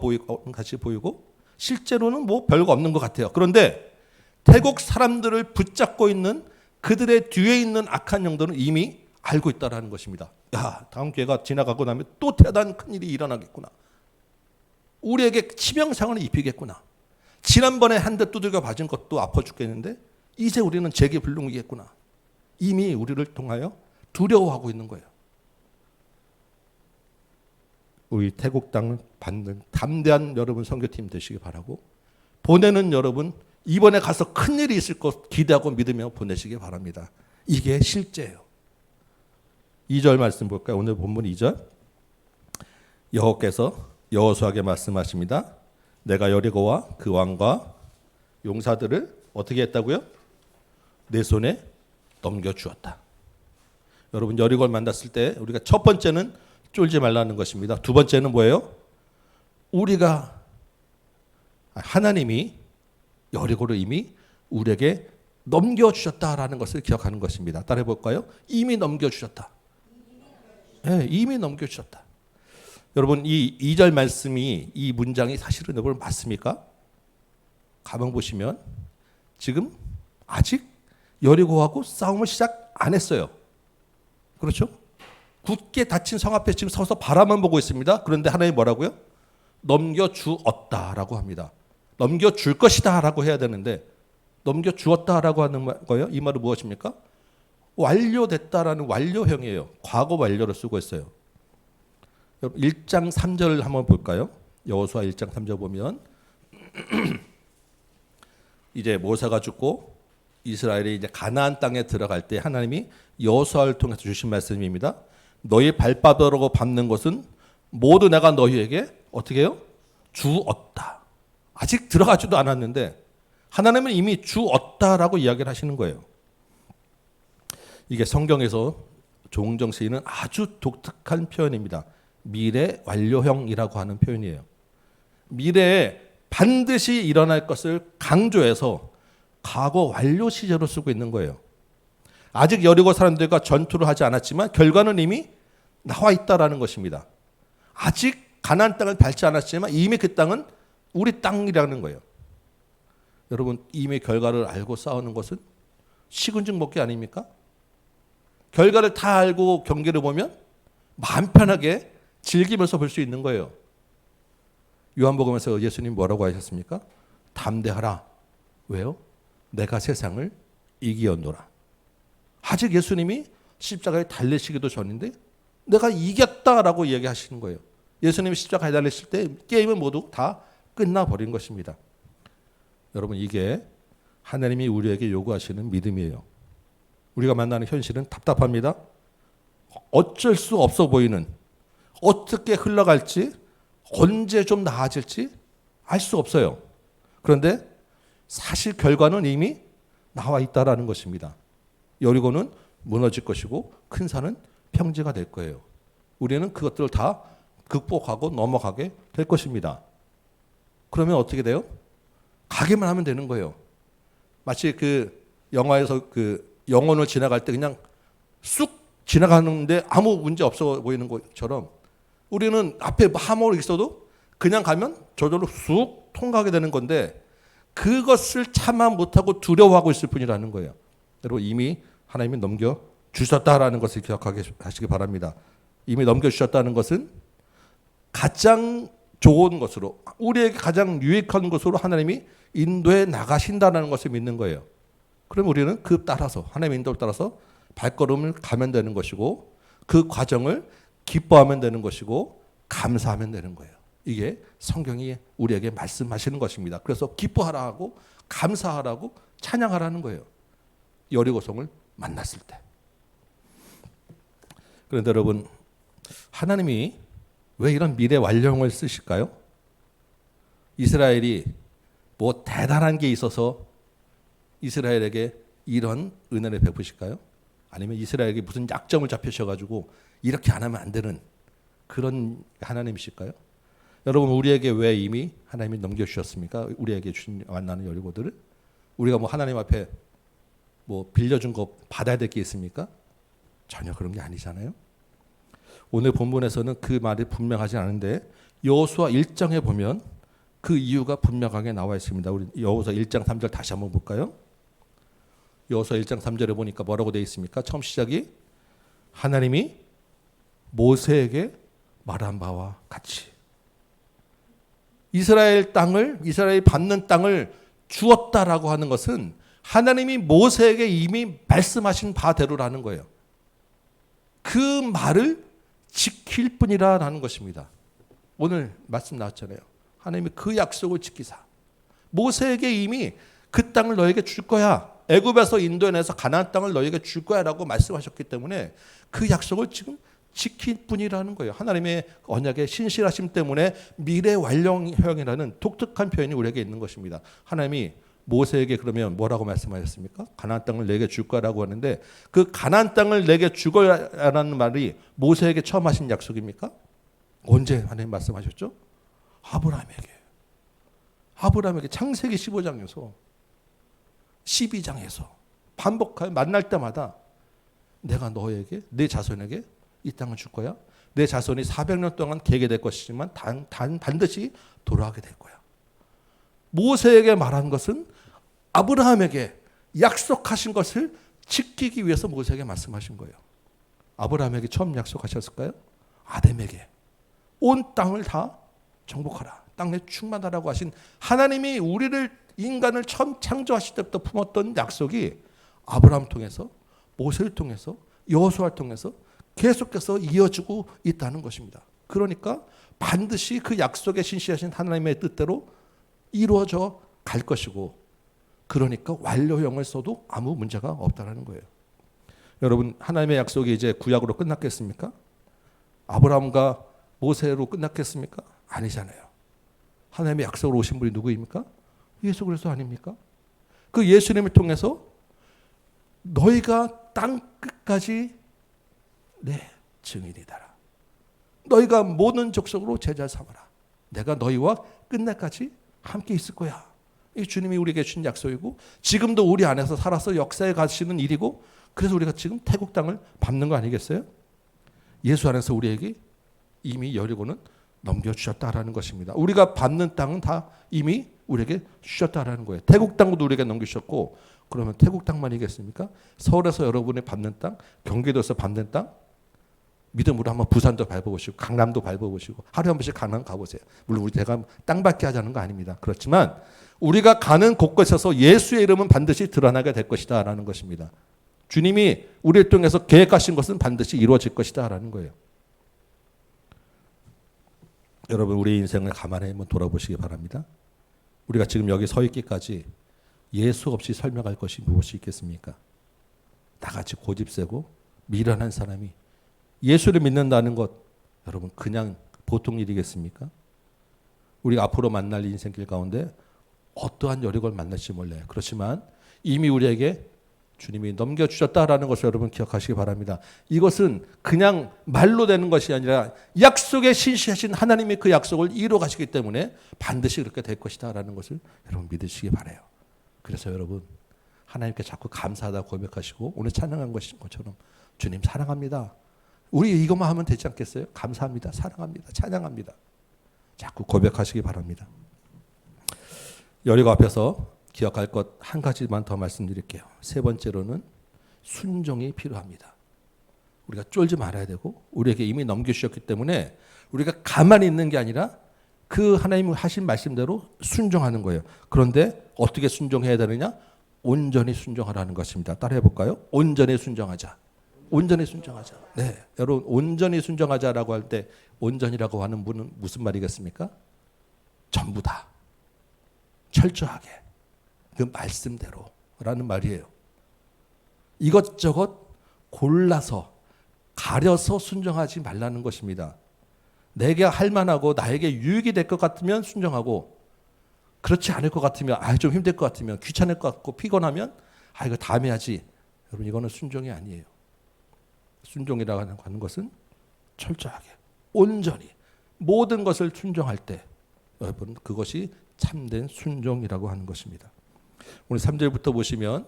Speaker 4: 같이 보이고 실제로는 뭐 별거 없는 것 같아요. 그런데 태국 사람들을 붙잡고 있는 그들의 뒤에 있는 악한 영들은 이미 알고 있다는 것입니다. 야, 다음 교회가 지나가고 나면 또 대단한 큰일이 일어나겠구나. 우리에게 치명상을 입히겠구나. 지난번에 한 대 두들겨 맞은 것도 아파 죽겠는데 이제 우리는 재기불능이겠구나. 이미 우리를 통하여 두려워하고 있는 거예요. 우리 태국 땅을 받는 담대한 여러분 선교팀 되시기 바라고, 보내는 여러분 이번에 가서 큰일이 있을 것 기대하고 믿으며 보내시기 바랍니다. 이게 실제예요. 2절 말씀 볼까요? 오늘 본문 2절. 여호와께서 여호수아에게 말씀하십니다. 내가 여리고와 그 왕과 용사들을 어떻게 했다고요? 내 손에 넘겨주었다. 여러분 여리고를 만났을 때 우리가 첫 번째는 쫄지 말라는 것입니다. 두 번째는 뭐예요? 하나님이 여리고를 이미 우리에게 넘겨주셨다라는 것을 기억하는 것입니다. 따라해 볼까요? 이미 넘겨주셨다. 네, 이미 넘겨주셨다. 여러분 이 2절 말씀이, 이 문장이 사실은 여러분 맞습니까? 가만 보시면 지금 아직 여리고하고 싸움을 시작 안 했어요. 그렇죠? 굳게 닫힌 성 앞에 지금 서서 바라만 보고 있습니다. 그런데 하나님이 뭐라고요? 넘겨주었다라고 합니다. 넘겨줄 것이다라고 해야 되는데 넘겨주었다라고 하는 거예요. 이 말은 무엇입니까? 완료됐다라는 완료형이에요. 과거 완료를 쓰고 있어요. 여러분 1장 3절 한번 볼까요? 여호수아 1장 3절 보면 이제 모세가 죽고 이스라엘이 이제 가나안 땅에 들어갈 때 하나님이 여호수아를 통해서 주신 말씀입니다. 너희 발바닥으로 밟는 것은 모두 내가 너희에게 어떻게 해요? 주었다. 아직 들어가지도 않았는데 하나님은 이미 주었다라고 이야기를 하시는 거예요. 이게 성경에서 종종 쓰이는 아주 독특한 표현입니다. 미래 완료형이라고 하는 표현이에요. 미래에 반드시 일어날 것을 강조해서 과거 완료 시제로 쓰고 있는 거예요. 아직 여리고 사람들과 전투를 하지 않았지만 결과는 이미 나와 있다라는 것입니다. 아직 가나안 땅을 밟지 않았지만 이미 그 땅은 우리 땅이라는 거예요. 여러분 이미 결과를 알고 싸우는 것은 식은죽 먹기 아닙니까? 결과를 다 알고 경기를 보면 마음 편하게 즐기면서 볼 수 있는 거예요. 요한복음에서 예수님 뭐라고 하셨습니까? 담대하라. 왜요? 내가 세상을 이기었노라. 아직 예수님이 십자가에 달리시기도 전인데 내가 이겼다라고 얘기하시는 거예요. 예수님이 십자가에 달리실 때 게임은 모두 다 끝나버린 것입니다. 여러분 이게 하나님이 우리에게 요구하시는 믿음이에요. 우리가 만나는 현실은 답답합니다. 어쩔 수 없어 보이는, 어떻게 흘러갈지, 언제 좀 나아질지 알 수 없어요. 그런데 사실 결과는 이미 나와 있다라는 것입니다. 여리고는 무너질 것이고 큰 산은 평지가 될 거예요. 우리는 그것들을 다 극복하고 넘어가게 될 것입니다. 그러면 어떻게 돼요? 가기만 하면 되는 거예요. 마치 그 영화에서 그 영혼을 지나갈 때 그냥 쑥 지나가는데 아무 문제 없어 보이는 것처럼 우리는 앞에 함호로 있어도 그냥 가면 저절로 쑥 통과하게 되는 건데 그것을 참아 못하고 두려워하고 있을 뿐이라는 거예요. 여러분 이미 하나님이 넘겨주셨다라는 것을 기억하시기 바랍니다. 이미 넘겨주셨다는 것은 가장 좋은 것으로, 우리에게 가장 유익한 것으로 하나님이 인도해 나가신다는 것을 믿는 거예요. 그럼 우리는 그 따라서 하나님의 인도를 따라서 발걸음을 가면 되는 것이고 그 과정을 기뻐하면 되는 것이고 감사하면 되는 거예요. 이게 성경이 우리에게 말씀하시는 것입니다. 그래서 기뻐하라 하고 감사하라고 찬양하라는 거예요. 여리고성을 만났을 때. 그런데 여러분 하나님이 왜 이런 미래 완료형을 쓰실까요? 이스라엘이 뭐 대단한 게 있어서 이스라엘에게 이런 은혜를 베푸실까요? 아니면 이스라엘에게 무슨 약점을 잡히셔가지고 이렇게 안 하면 안 되는 그런 하나님이실까요? 여러분 우리에게 왜 이미 하나님이 넘겨주셨습니까? 우리에게 주신 만나는 여리고들을 우리가 뭐 하나님 앞에 뭐 빌려준 거 받아야 될 게 있습니까? 전혀 그런 게 아니잖아요. 오늘 본문에서는 그 말이 분명하지 않은데 여호수아 1장에 보면 그 이유가 분명하게 나와 있습니다. 우리 여호수아 1장 3절 다시 한번 볼까요? 여호수아 1장 3절에 보니까 뭐라고 되어 있습니까? 처음 시작이 하나님이 모세에게 말한 바와 같이 이스라엘이 받는 땅을 주었다라고 하는 것은 하나님이 모세에게 이미 말씀하신 바대로라는 거예요. 그 말을 지킬 뿐이라는 것입니다. 오늘 말씀 나왔잖아요. 하나님이 그 약속을 지키사 모세에게 이미 그 땅을 너에게 줄 거야. 애굽에서 인도해내서 가나안 땅을 너에게 줄 거야라고 말씀하셨기 때문에 그 약속을 지금 지킬 뿐이라는 거예요. 하나님의 언약의 신실하심 때문에 미래 완료형이라는 독특한 표현이 우리에게 있는 것입니다. 하나님이 모세에게 그러면 뭐라고 말씀하셨습니까? 가나안 땅을 내게 줄 거라고 하는데 그 가나안 땅을 내게 줄 거라는 말이 모세에게 처음 하신 약속입니까? 언제 하나님 말씀하셨죠? 아브라함에게 창세기 15장에서 12장에서 반복하여 만날 때마다 내가 너에게 내 자손에게 이 땅을 줄 거야. 내 자손이 400년 동안 개게 될 것이지만 반드시 돌아가게 될 거야. 모세에게 말한 것은 아브라함에게 약속하신 것을 지키기 위해서 모세에게 말씀하신 거예요. 아브라함에게 처음 약속하셨을까요? 아담에게 온 땅을 다 정복하라. 땅에 충만하라고 하신 하나님이 우리를 인간을 처음 창조하실 때부터 품었던 약속이 아브라함 통해서 모세를 통해서 여호수아를 통해서 계속해서 이어지고 있다는 것입니다. 그러니까 반드시 그 약속에 신실하신 하나님의 뜻대로 이루어져 갈 것이고 그러니까 완료형을 써도 아무 문제가 없다는 거예요. 여러분 하나님의 약속이 이제 구약으로 끝났겠습니까? 아브라함과 모세로 끝났겠습니까? 아니잖아요. 하나님의 약속으로 오신 분이 누구입니까? 예수 그리스도 아닙니까? 그 예수님을 통해서 너희가 땅 끝까지 내 증인이다라. 너희가 모든 족속으로 제자 삼아라. 내가 너희와 끝날까지 함께 있을 거야. 이 주님이 우리에게 주신 약속이고 지금도 우리 안에서 살아서 역사에 가시는 일이고 그래서 우리가 지금 태국 땅을 밟는 거 아니겠어요? 예수 안에서 우리에게 이미 여리고는 넘겨주셨다라는 것입니다. 우리가 밟는 땅은 다 이미 우리에게 주셨다라는 거예요. 태국 땅도 우리에게 넘기셨고 그러면 태국 땅만이겠습니까? 서울에서 여러분이 밟는 땅, 경기도에서 밟는 땅, 믿음으로 한번 부산도 밟아보시고 강남도 밟아보시고 하루에 한 번씩 강남 가보세요. 물론 우리 제가 땅 밟게 하자는 거 아닙니다. 그렇지만 우리가 가는 곳곳에서 예수의 이름은 반드시 드러나게 될 것이다 라는 것입니다. 주님이 우리를 통해서 계획하신 것은 반드시 이루어질 것이다 라는 거예요. 여러분 우리 인생을 가만히 한번 돌아보시기 바랍니다. 우리가 지금 여기 서 있기까지 예수 없이 설명할 것이 무엇이 있겠습니까? 나같이 고집세고 미련한 사람이 예수를 믿는다는 것 여러분 그냥 보통 일이겠습니까? 우리가 앞으로 만날 인생길 가운데 어떠한 여력을 만날지 몰라요. 그렇지만 이미 우리에게 주님이 넘겨주셨다라는 것을 여러분 기억하시기 바랍니다. 이것은 그냥 말로 되는 것이 아니라 약속에 신실하신 하나님이 그 약속을 이루어 가시기 때문에 반드시 그렇게 될 것이다라는 것을 여러분 믿으시기 바라요. 그래서 여러분 하나님께 자꾸 감사하다 고백하시고 오늘 찬양한 것처럼 주님 사랑합니다. 우리 이것만 하면 되지 않겠어요? 감사합니다. 사랑합니다. 찬양합니다. 자꾸 고백하시기 바랍니다. 여리고 앞에서 기억할 것 한 가지만 더 말씀드릴게요. 세 번째로는 순종이 필요합니다. 우리가 쫄지 말아야 되고 우리에게 이미 넘겨주셨기 때문에 우리가 가만히 있는 게 아니라 그 하나님 하신 말씀대로 순종하는 거예요. 그런데 어떻게 순종해야 되느냐? 온전히 순종하라는 것입니다. 따라해 볼까요? 온전히 순종하자. 온전히 순종하자. 네, 여러분 온전히 순종하자라고 할 때 온전이라고 하는 분은 무슨 말이겠습니까? 전부 다 철저하게 그 말씀대로라는 말이에요. 이것저것 골라서 가려서 순종하지 말라는 것입니다. 내게 할 만하고 나에게 유익이 될 것 같으면 순종하고 그렇지 않을 것 같으면 좀 힘들 것 같으면 귀찮을 것 같고 피곤하면 이거 다음에 하지. 여러분 이거는 순종이 아니에요. 순종이라고 하는 것은 철저하게 온전히 모든 것을 순종할 때 여러분 그것이 참된 순종이라고 하는 것입니다. 오늘 3절부터 보시면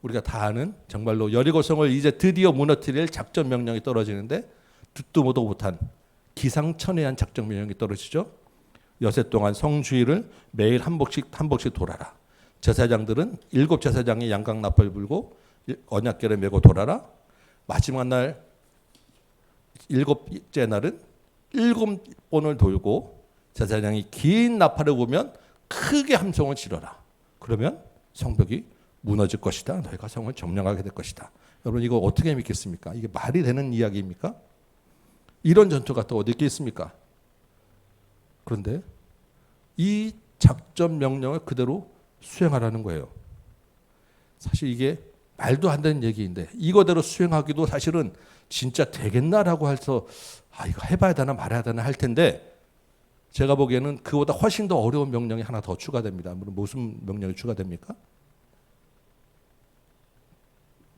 Speaker 4: 우리가 다 아는 정말로 여리고성을 이제 드디어 무너뜨릴 작전 명령이 떨어지는데 듣도 보도 못한 기상천외한 작전 명령이 떨어지죠. 여세 동안 성 주위를 매일 한 복씩 돌아라. 제사장들은 7 제사장이 양각 나팔 불고 언약궤를 메고 돌아라. 마지막 날 7째 날은 7번을 돌고 제사장이 긴 나팔을 보면 크게 함성을 지르라. 그러면 성벽이 무너질 것이다. 너희가 성을 점령하게 될 것이다. 여러분 이거 어떻게 믿겠습니까? 이게 말이 되는 이야기입니까? 이런 전투가 또 어디 있겠습니까? 그런데 이 작전 명령을 그대로 수행하라는 거예요. 사실 이게 말도 안 되는 얘기인데 이거대로 수행하기도 사실은 진짜 되겠나라고 해서 이거 해봐야 되나 말아야 되나 할 텐데 제가 보기에는 그보다 훨씬 더 어려운 명령이 하나 더 추가됩니다. 무슨 명령이 추가됩니까?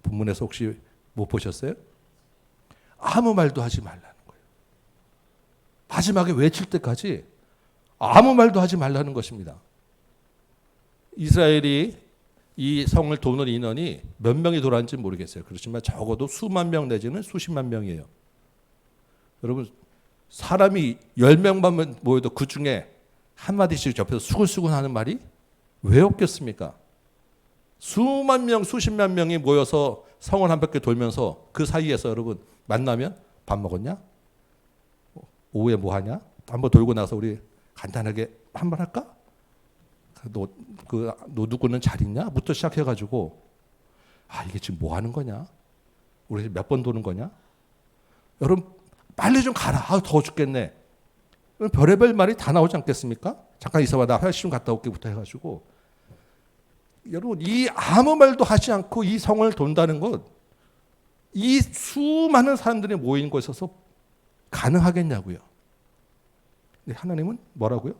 Speaker 4: 본문에서 혹시 못 보셨어요? 아무 말도 하지 말라는 거예요. 마지막에 외칠 때까지 아무 말도 하지 말라는 것입니다. 이스라엘이 이 성을 도는 인원이 몇 명이 돌아왔는지 모르겠어요. 그렇지만 적어도 수만 명 내지는 수십만 명이에요. 여러분 사람이 10명만 모여도 그 중에 한마디씩 옆에서 수근수근 하는 말이 왜 없겠습니까? 수만 명, 수십만 명이 모여서 성을 한 바퀴 돌면서 그 사이에서 여러분 만나면 밥 먹었냐? 오후에 뭐 하냐? 한번 돌고 나서 우리 간단하게 한번 할까? 너 누구는 잘 있냐? 부터 시작해가지고 이게 지금 뭐 하는 거냐? 우리 몇 번 도는 거냐? 여러분 빨리 좀 가라. 더워 죽겠네. 별의별 말이 다 나오지 않겠습니까? 잠깐 있어봐. 나 화장실 좀 갔다 올게부터 해가지고 여러분 이 아무 말도 하지 않고 이 성을 돈다는 것 이 수많은 사람들이 모인 곳에서 가능하겠냐고요. 하나님은 뭐라고요?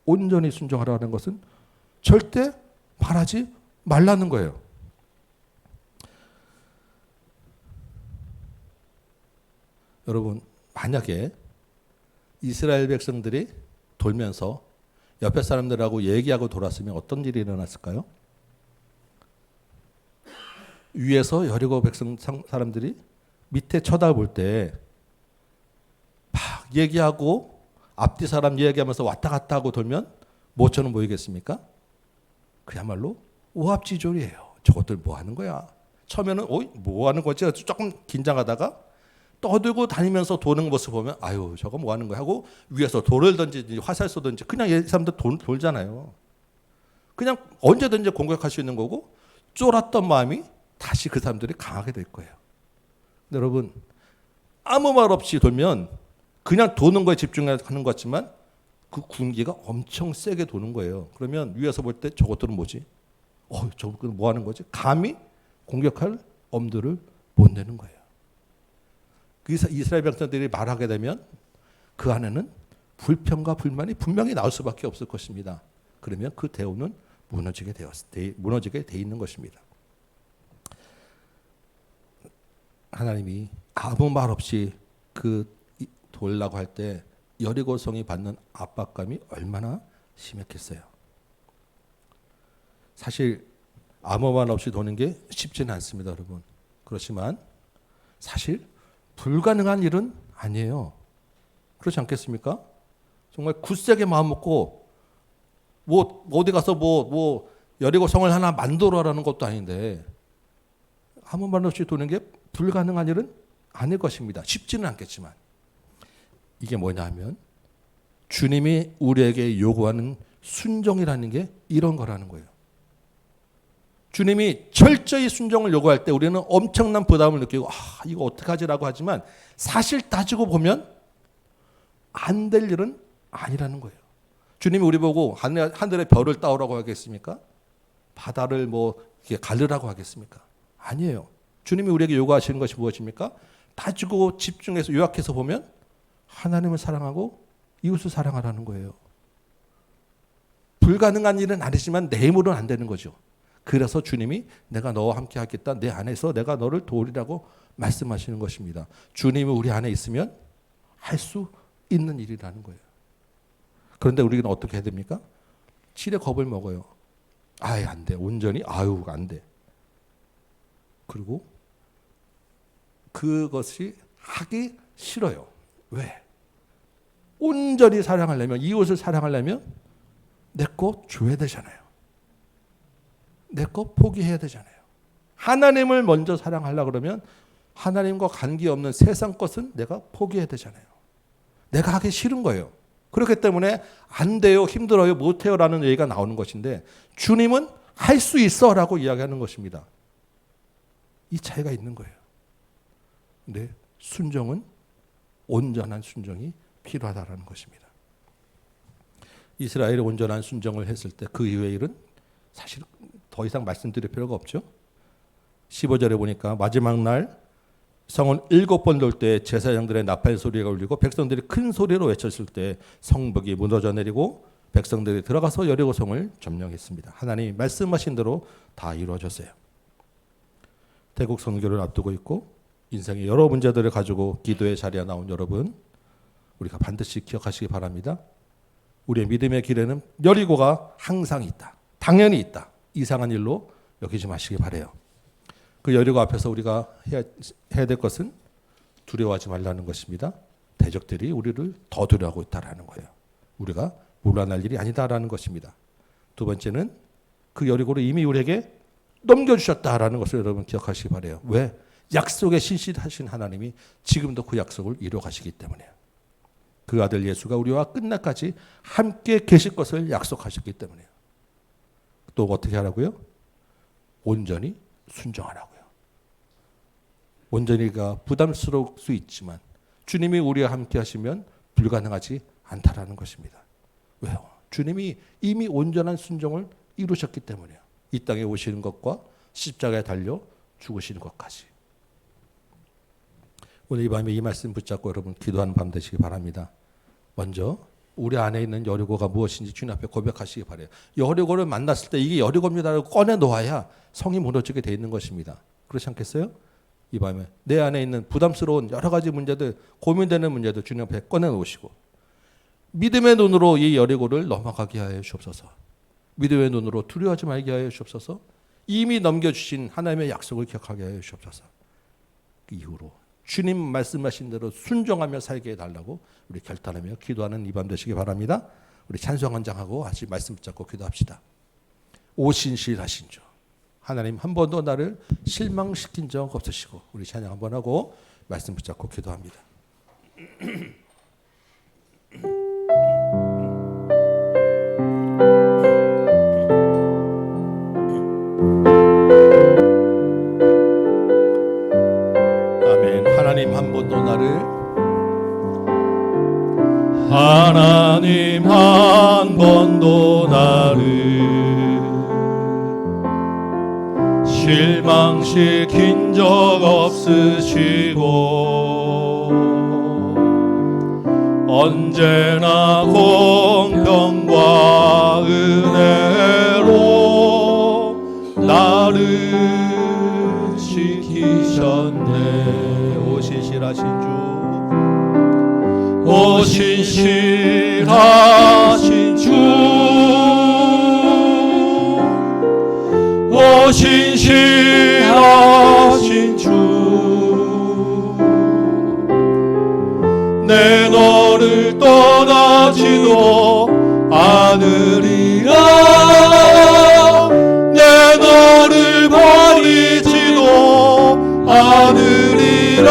Speaker 4: 온전히 순종하라는 것은 절대 말하지 말라는 거예요. 여러분 만약에 이스라엘 백성들이 돌면서 옆에 사람들하고 얘기하고 돌았으면 어떤 일이 일어났을까요? 위에서 여리고 백성 사람들이 밑에 쳐다볼 때 막 얘기하고 앞뒤 사람 얘기하면서 왔다 갔다 하고 돌면 뭐처럼 보이겠습니까? 그야말로 오합지졸이에요. 저것들 뭐 하는 거야? 처음에는 뭐 하는 거지? 조금 긴장하다가 떠들고 다니면서 도는 모습 보면 저거 뭐 하는 거야 하고 위에서 돌을 던지든지 화살 쏘든지 그냥 이 사람들 돌잖아요. 그냥 언제든지 공격할 수 있는 거고 쫄았던 마음이 다시 그 사람들이 강하게 될 거예요. 근데 여러분 아무 말 없이 돌면 그냥 도는 거에 집중하는 것 같지만 그 군기가 엄청 세게 도는 거예요. 그러면 위에서 볼 때 저것들은 뭐지? 저것들은 뭐 하는 거지? 감히 공격할 엄두를 못 내는 거예요. 그래서 이스라엘 백성들이 말하게 되면 그 안에는 불평과 불만이 분명히 나올 수밖에 없을 것입니다. 그러면 그 대우는 무너지게 돼 있는 것입니다. 하나님이 아무 말 없이 돌라고 할 때 여리고성이 받는 압박감이 얼마나 심했겠어요. 사실 아무 말 없이 도는 게 쉽지는 않습니다, 여러분. 그렇지만 사실 불가능한 일은 아니에요. 그렇지 않겠습니까? 정말 굳세게 마음 먹고 어디 가서 여리고성을 하나 만들어라는 것도 아닌데 아무 말 없이 도는 게 불가능한 일은 아닐 것입니다. 쉽지는 않겠지만 이게 뭐냐 하면 주님이 우리에게 요구하는 순종이라는 게 이런 거라는 거예요. 주님이 철저히 순종을 요구할 때 우리는 엄청난 부담을 느끼고 이거 어떡하지라고 하지만 사실 따지고 보면 안 될 일은 아니라는 거예요. 주님이 우리 보고 하늘의 별을 따오라고 하겠습니까? 바다를 이렇게 가르라고 하겠습니까? 아니에요. 주님이 우리에게 요구하시는 것이 무엇입니까? 따지고 집중해서 요약해서 보면 하나님을 사랑하고 이웃을 사랑하라는 거예요. 불가능한 일은 아니지만 내 힘으로는 안 되는 거죠. 그래서 주님이 내가 너와 함께 하겠다. 내 안에서 내가 너를 도우리라고 말씀하시는 것입니다. 주님이 우리 안에 있으면 할 수 있는 일이라는 거예요. 그런데 우리는 어떻게 해야 됩니까? 칠에 겁을 먹어요. 아예 안 돼. 온전히 아유 안 돼. 그리고 그것이 하기 싫어요. 왜? 온전히 사랑하려면, 이웃을 사랑하려면 내 거 줘야 되잖아요. 내 거 포기해야 되잖아요. 하나님을 먼저 사랑하려고 그러면 하나님과 관계없는 세상 것은 내가 포기해야 되잖아요. 내가 하기 싫은 거예요. 그렇기 때문에 안 돼요, 힘들어요, 못해요 라는 얘기가 나오는 것인데, 주님은 할 수 있어 라고 이야기하는 것입니다. 이 차이가 있는 거예요. 근데 순종은 온전한 순종이 필요하다는 것입니다. 이스라엘이 온전한 순종을 했을 때 그 이후의 일은 사실 더 이상 말씀드릴 필요가 없죠. 15절에 보니까 마지막 날 성은 7번 돌 때 제사장들의 나팔 소리가 울리고 백성들이 큰 소리로 외쳤을 때 성벽이 무너져 내리고 백성들이 들어가서 여리고 성을 점령했습니다. 하나님이 말씀하신 대로 다 이루어졌어요. 태국 선교를 앞두고 있고 인생의 여러 문제들을 가지고 기도의 자리에 나온 여러분, 우리가 반드시 기억하시기 바랍니다. 우리의 믿음의 길에는 여리고가 항상 있다. 당연히 있다. 이상한 일로 여기지 마시기 바라요. 그 여리고 앞에서 우리가 해야 될 것은 두려워하지 말라는 것입니다. 대적들이 우리를 더 두려워하고 있다라는 거예요. 우리가 물러날 일이 아니다라는 것입니다. 두 번째는 그 여리고를 이미 우리에게 넘겨주셨다라는 것을 여러분 기억하시기 바라요. 왜? 약속에 신실하신 하나님이 지금도 그 약속을 이루어 가시기 때문에요. 그 아들 예수가 우리와 끝날까지 함께 계실 것을 약속하셨기 때문에요. 또 어떻게 하라고요? 온전히 순종하라고요. 온전히가 부담스러울 수 있지만 주님이 우리와 함께 하시면 불가능하지 않다라는 것입니다. 왜요? 주님이 이미 온전한 순종을 이루셨기 때문에요. 이 땅에 오시는 것과 십자가에 달려 죽으시는 것까지. 오늘 이 밤에 이 말씀 붙잡고 여러분 기도하는 밤 되시기 바랍니다. 먼저 우리 안에 있는 여리고가 무엇인지 주님 앞에 고백하시기 바라요. 여리고를 만났을 때 이게 여리고입니다라고 꺼내 놓아야 성이 무너지게 돼 있는 것입니다. 그렇지 않겠어요? 이 밤에 내 안에 있는 부담스러운 여러 가지 문제들, 고민되는 문제들 주님 앞에 꺼내 놓으시고 믿음의 눈으로 이 여리고를 넘어가게 하여 주옵소서. 믿음의 눈으로 두려워하지 말게 하여 주옵소서. 이미 넘겨주신 하나님의 약속을 기억하게 하여 주옵소서. 그 이후로 주님 말씀하신 대로 순종하며 살게 해달라고 우리 결단하며 기도하는 이 밤 되시기 바랍니다. 우리 찬송 한 장하고 같이 말씀 붙잡고 기도합시다. 오신실하신 주 하나님, 한 번도 나를 실망시킨 적 없으시고, 우리 찬양 한번 하고 말씀 붙잡고 기도합니다. 아멘. 하나님, 한 번도
Speaker 3: 하나님 한 번도 나를 실망시킨 적 없으시고 언제나 공평과 은혜로 나를 지키셨네.
Speaker 4: 오신실하신 주,
Speaker 3: 오신실하신 주, 오신실하신 주, 내 너를 떠나지도 않으리라, 내 너를 버리지도 않으리라.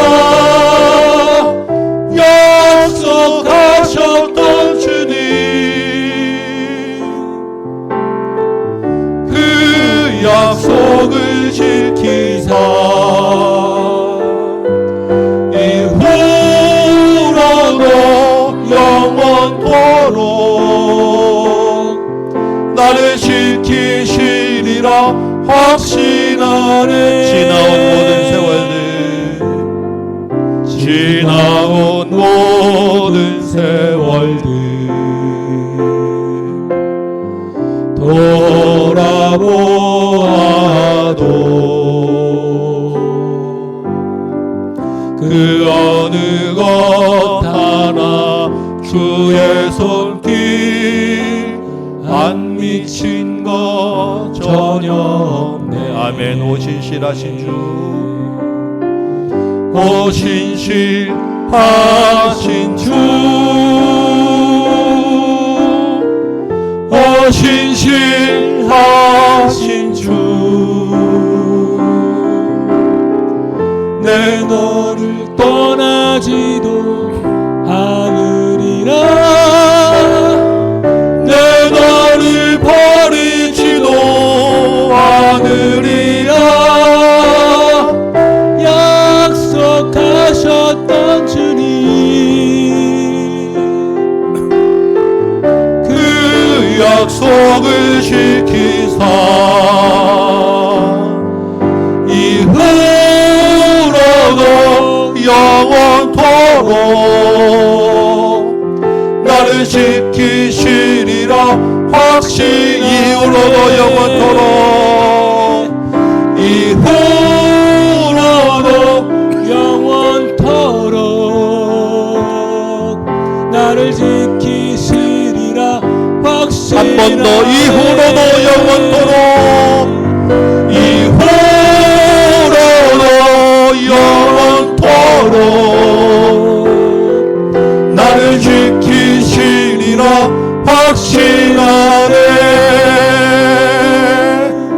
Speaker 3: 약속하셨던 주님, 그 약속을 지키사 이후로도 영원토록 나를 지키시리라 확신하네. 지나온 모든 세월들 돌아보아도 그 어느 것 하나 주의 손길 안 미친 것 전혀 없네.
Speaker 4: 아멘. 오 신실하신 주,
Speaker 3: 오 신실하신 주, 오 신실하신 주, 내 너를 떠나지도 않으리라, 내 너를 버리지도 않으리라, 약속하셨던 주님, 그 약속을 지키사 이후로도 영원토록 나를 지키시리라. 확신 이후로도 영원토록, 이후로도 영원토록 나를 지키시리라. 확신
Speaker 4: 한 번 더 이후로도 영원토록,
Speaker 3: 이후로도 영원토록 나를 지키시리라. 확신하네.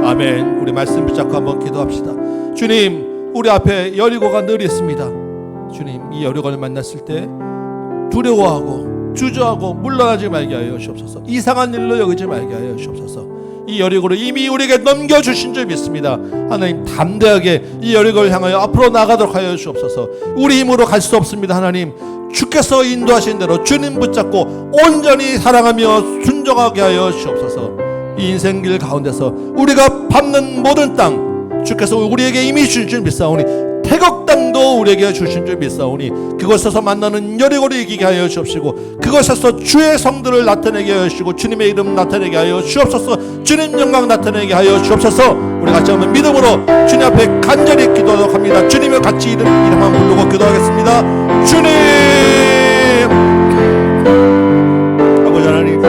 Speaker 4: 아멘. 우리 말씀 붙잡고 한번 기도합시다. 주님, 우리 앞에 여리고가 늘 있습니다. 주님, 이 여리고를 만났을 때 두려워하고 주저하고 물러나지 말게 하여 주옵소서. 이상한 일로 여기지 말게 하여 주옵소서. 이 여리고를 이미 우리에게 넘겨주신 줄 믿습니다. 하나님, 담대하게 이 여리고를 향하여 앞으로 나가도록 하여 주옵소서. 우리 힘으로 갈 수 없습니다. 하나님, 주께서 인도하신 대로 주님 붙잡고 온전히 사랑하며 순종하게 하여 주옵소서. 이 인생길 가운데서 우리가 밟는 모든 땅 주께서 우리에게 이미 주신 줄 믿사오니, 태국 땅도 우리에게 주신 줄 믿사오니, 그곳에서 만나는 여리고를 이기게 하여 주옵시고, 그곳에서 주의 성들을 나타내게 하여 주시고, 주님의 이름 나타내게 하여 주옵소서. 주님 영광 나타내게 하여 주옵소서. 우리 같이 한번 믿음으로 주님 앞에 간절히 기도하도록 합니다. 주님을 같이 이름만 부르고 기도하겠습니다. 주님, 아버지 하나님,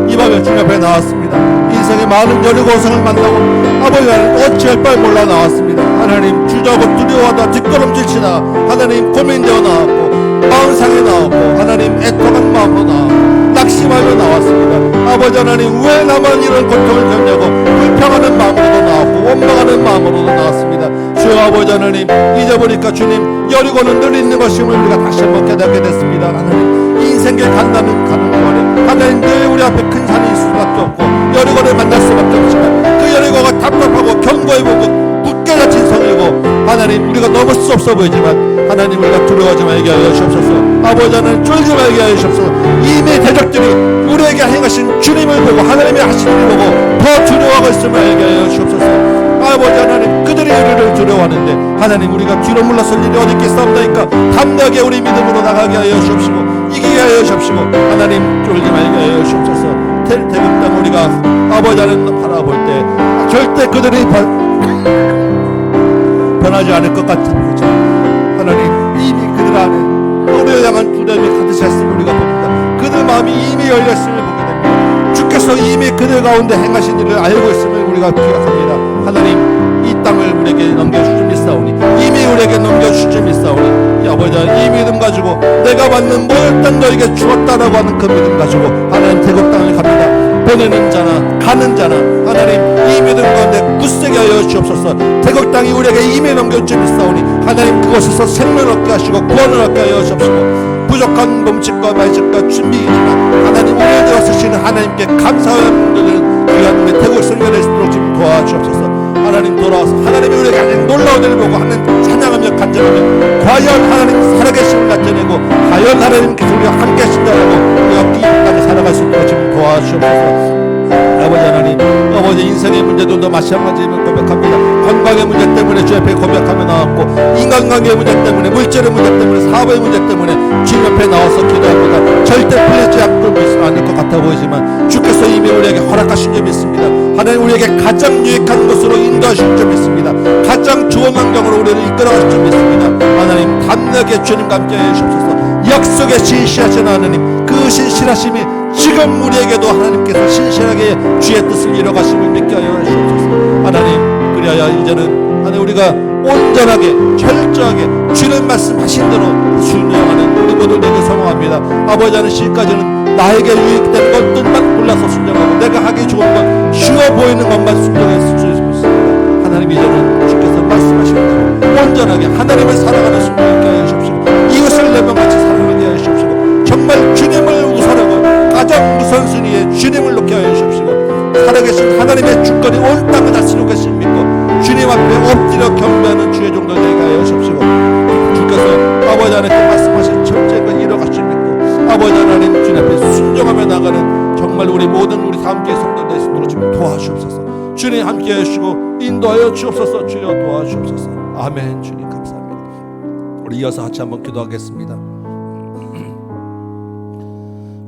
Speaker 4: 이 밤에 주님 앞에 나왔습니다. 인생의 많은 여리고성을 만나고 아버지 하나님 어찌할 바를 몰라 나왔습니다. 하나님, 주저하고 두려워하다 뒷걸음질치다 하나님 고민되어 나왔고, 마음 상해 나왔고, 하나님 애통한 마음으로 나왔고, 낙심하며 나왔습니다. 아버지 하나님, 왜 나만 이런 고통을 겪냐고 불평하는 마음으로도 나왔고, 원망하는 마음으로도 나왔습니다. 주여 아버지 하나님, 이제 보니까 주님, 여리고는 늘 있는 것임을 우리가 다시 한번 깨닫게 됐습니다. 하나님, 인생길 가는 동안에 하나님 늘 우리 앞에 큰 산이 있을 수밖에 없고 여리고를 만날 수밖에 없지만, 그 여리고가 답답하고 견고해보고 굳게 닫힌 성이고, 하나님 우리가 넘을 수 없어 보이지만 하나님 우리가 두려워하지 말게 하여 주옵소서. 아버지 하나님, 쫄지 말게 하여 주옵소서. 이미 대적들이 우리에게 행하신 주님을 보고, 하나님이 하신 일을 보고 더 두려워하고 있음을 알게 하여 주옵소서. 아버지 하나님, 그들이 우리를 두려워하는데 하나님 우리가 뒤로 물러설 일이 어디 있겠사옵나이까. 담대하게 우리 믿음으로 나가게 하여 주옵시고, 이기게 하여 주옵시고, 하나님 쫄지 말게 하여 주옵소서. 태국 땅 우리가 아버지 하나님 바라볼 때 절대 그들이 변하지 않을 것 같은 거죠. 하나님, 이미 그들 안에 우리를 향한 두려움이 가득 찼음을 우리가 봅니다. 그들 마음이 이미 열렸음을 보게 됩니다. 주께서 이미 그들 가운데 행하신 일을 알고 있음을 우리가 기억합니다. 하나님, 이 땅을 우리에게 넘겨주실 믿사오니, 이미 우리에게 넘겨주실 줄 믿사오니, 아버지 이 믿음 가지고 내가 받는 모든 땅 너에게 주었다라고 하는 그 믿음 가지고 하나님 태국 땅을 갑니다. 보내는 자나 가는 자나 하나님 이 믿음 가운데 굳세게 하여 주옵소서. 태국 땅이 우리에게 이미 넘겨줄 믿사오니 하나님 그곳에서 생명을 얻게 하시고 구원을 얻게 하여 주옵시고, 부족한 몸짓과 말짓과 준비이지만 하나님 우리에 대해 쓰시는 하나님께 감사하는 귀한 우리 태국 성전에 있도록 지금 도와주옵소서. 하나님 돌아와서 하나님이 우리에게 하는 놀라운 일을 보고 하는 찬양하며 간절하며, 과연 하나님 살아계심을 나타내고 과연 하나님께서 우리와 함께 하신다라고 우리가 이 땅에 살아갈 수 있도록 지금 도와주옵소서. 아버지 하나님, 아버지 인생의 문제들도 마찬가지임을 고백합니다. 건강의 문제 때문에 주 앞에 고백하며 나왔고, 인간관계의 문제 때문에, 물질의 문제 때문에, 사업의 문제 때문에 주님 앞에 나와서 기도합니다. 절대 풀리지 않을 것 같아 보이지만 주께서 이미 우리에게 허락하신 줄 믿습니다. 하나님 우리에게 가장 유익한 것으로 인도하실 줄 믿습니다. 가장 좋은 환경으로 우리를 이끌어가실 줄 믿습니다. 하나님 담대하게 주님과 함께 해주옵소서. 약속에 신실하신 하나님, 그 신실하심이 지금 우리에게도 하나님께서 신실하게 주의 뜻을 이뤄가심을 믿게 하여 주옵소서. 하나님, 그리하여 이제는 하나님 우리가 온전하게 철저하게 주는 말씀하신 대로 순종하는 우리 모두에게 성공합니다. 아버지, 하나님 시까지는 나에게 유익되는 것들만 골라서 순종하고 내가 하기 좋은 것, 쉬워 보이는 것만 순종해서 주십시오. 하나님, 이제는 주께서 말씀하신 대로 온전하게 하나님을 사랑하는 순종하게 하여 주십시오. 이웃을 내 명같이 사랑하게 하여 주십시오. 정말 주님을 우선하고 가장 우선순위에 주님을 놓게 하여 주십시오. 살아계신 하나님의 주권이 온 땅을 다스리고 계신 믿고 주님 앞에 엎드려 경배하는 주의 종들 되게 하여 주십시오. 주께서 아버지 하나님께 말씀하신 첫째가 이뤄가실 믿고 아버지 하나님 주님 앞에 순종하며 나가는 정말 우리 모든 우리 다함께 성도들 될 수 있도록 주님 도와주옵소서. 주님 함께 해주시고 인도하여 주옵소서. 주여 도와주옵소서. 아멘. 주님 감사합니다. 우리 이어서 같이 한번 기도하겠습니다.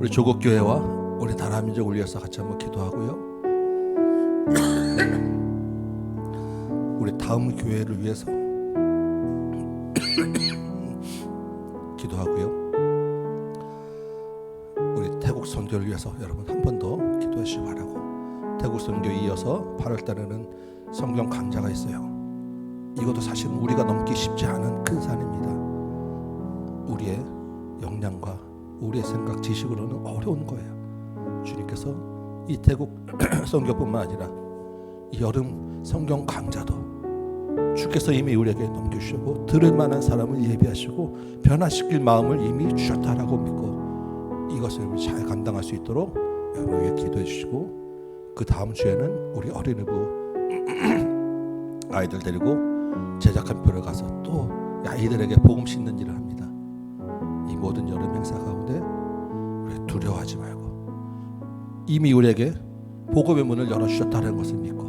Speaker 4: 우리 조국교회와 우리 나라 민족을 위해서 같이 한번 기도하고요. 우리 다음 교회를 위해서 기도하고요. 우리 태국 선교를 위해서 여러분 한 번 더 기도해 주시기 바라고. 태국 선교에 이어서 8월 달에는 성경 강좌가 있어요. 이것도 사실은 우리가 넘기 쉽지 않은 큰 산입니다. 우리의 역량과 우리의 생각, 지식으로는 어려운 거예요. 주님께서 이 태국 선교뿐만 아니라 이 여름 성경 강좌도 주께서 이미 우리에게 넘겨주시고 들을 만한 사람을 예비하시고 변화시킬 마음을 이미 주셨다라고 믿고 이것을 잘 감당할 수 있도록 여러분 위해 기도해 주시고, 그 다음 주에는 우리 어린이부 아이들 데리고 제작한 표를 가서 또 아이들에게 복음 싣는 일을 합니다. 이 모든 여름 행사 가운데 우리 두려워하지 말고 이미 우리에게 복음의 문을 열어주셨다는 것을 믿고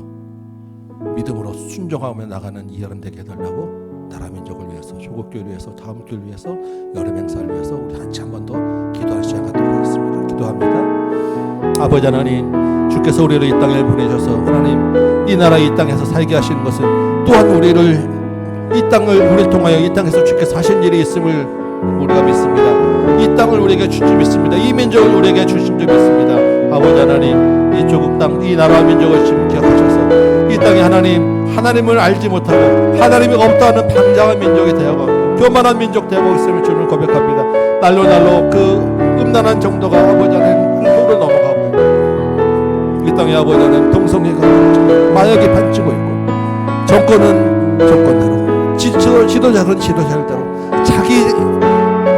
Speaker 4: 믿음으로 순종하며 나가는 이 여름 되게 해달라고 나라 민족을 위해서, 조국교회를 위해서, 다음 교회를 위해서, 여름 행사를 위해서 우리 같이 한 번 더 기도할 시간 갖도록 하겠습니다. 기도합니다. 아버지 하나님, 주께서 우리를 이 땅에 보내셔서 하나님 이 나라 이 땅에서 살게 하시는 것은 또한 우리를 이 땅을 우리를 통하여 이 땅에서 주께서 하신 일이 있음을 우리가 믿습니다. 이 땅을 우리에게 주신 줄 믿습니다. 이 민족을 우리에게 주신 줄 믿습니다. 아버지 하나님, 이 조국 땅, 이 나라와 민족을 지금 기억하셔서 이 땅에 하나님을 알지 못하고 하나님이 없다는 방장한 민족이 되어가고 교만한 민족 되어가고 있음을 주님을 고백합니다. 날로 그 음란한 정도가 아버지 하나님 풍토를 넘어가고 있고 이 땅에 아버지 하나님 동성애가 마약이 판치고 있고 정권은 정권대로 지도자는 지도자대로 자기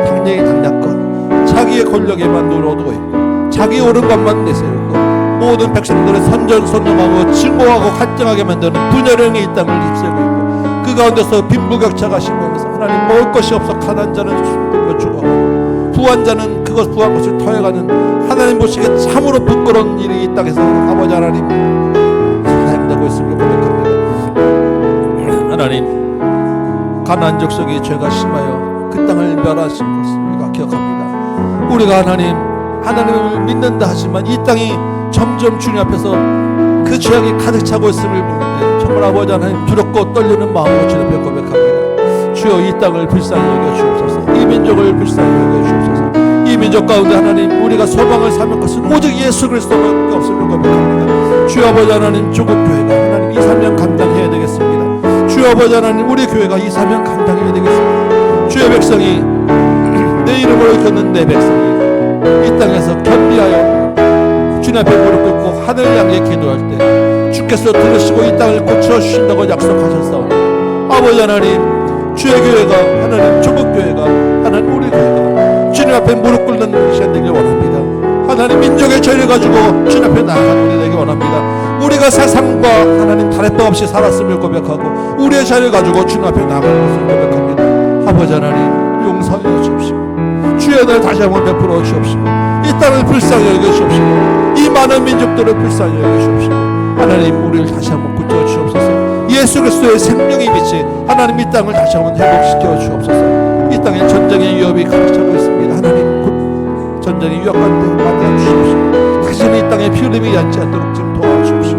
Speaker 4: 당량이 당량껏 자기의 권력에만 눌러두고 있고 자기 옳은 것만 내세우고 모든 백성들을 선정하고 증오하고 갈등하게 만드는 분열형이 이 땅을 휩쓸고 있고 그 가운데서 빈부격차가 심하면서 하나님 먹을 것이 없어 가난 자는 숨고 죽어가고 부한 자는 그것 부한 것을 토해가는 하나님 보시기에 참으로 부끄러운 일이 이 땅에서 아버지 하나님 사행되고 있음을 고백합니다. 하나님, 가나안 족속의 죄가 심하여 그 땅을 멸하신 것을 우리가 기억합니다. 우리가 하나님을 믿는다 하지만 이 땅이 점점 주님 앞에서 그 죄악이 가득 차고 있음을 보는데 정말 아버지 하나님 두렵고 떨리는 마음으로 주님 앞에 고백합니다. 주여 이 땅을 불쌍히 여겨 주옵소서. 이 민족을 불쌍히 여겨 주옵소서. 이 민족 가운데 하나님 우리가 소망을 삼을 것은 오직 예수 그리스도밖에 없음을 고백합니다. 주여 아버지 하나님, 조국교회가 하나님 이 사명 감당해야 되겠습니다. 주여 아버지 하나님, 우리 교회가 이 사명 감당해야 되겠습니다. 주의 백성이 내 이름으로 걷는 내 백성이 이 땅에서 겸비하여 주님 앞에 무릎 꿇고 하늘을 향해 기도할 때 주께서 들으시고 이 땅을 고쳐주신다고 약속하셨사오니 아버지 하나님, 주의 교회가 하나님, 조국교회가 하나님, 우리 교회가 주님 앞에 무릎 꿇는 시간 되길 원합니다. 하나님, 민족의 죄를 가지고 주님 앞에 나아가는 우리 되길 원합니다. 우리가 세상과 하나님 다를 바 없이 살았음을 고백하고 우리의 죄를 가지고 주님 앞에 나아가는 것을 고백합니다. 아버지 하나님, 용서해 주십시오. 주의 날 다시 한번 베풀어 주옵시고 이 땅을 불쌍히 여기시옵시고 이 많은 민족들을 불쌍히 여기시옵시고 하나님, 우리를 다시 한번 굳혀 주옵소서. 예수 그리스도의 생명의 빛이 하나님 이 땅을 다시 한번 회복시켜 주옵소서. 이 땅에 전쟁의 위협이 가득 차고 있습니다. 하나님, 곧 전쟁의 위협 가운데 만나 주십시오. 다시는 이 땅에 피 흘림이 얕지 않도록 지금 도와주십시오.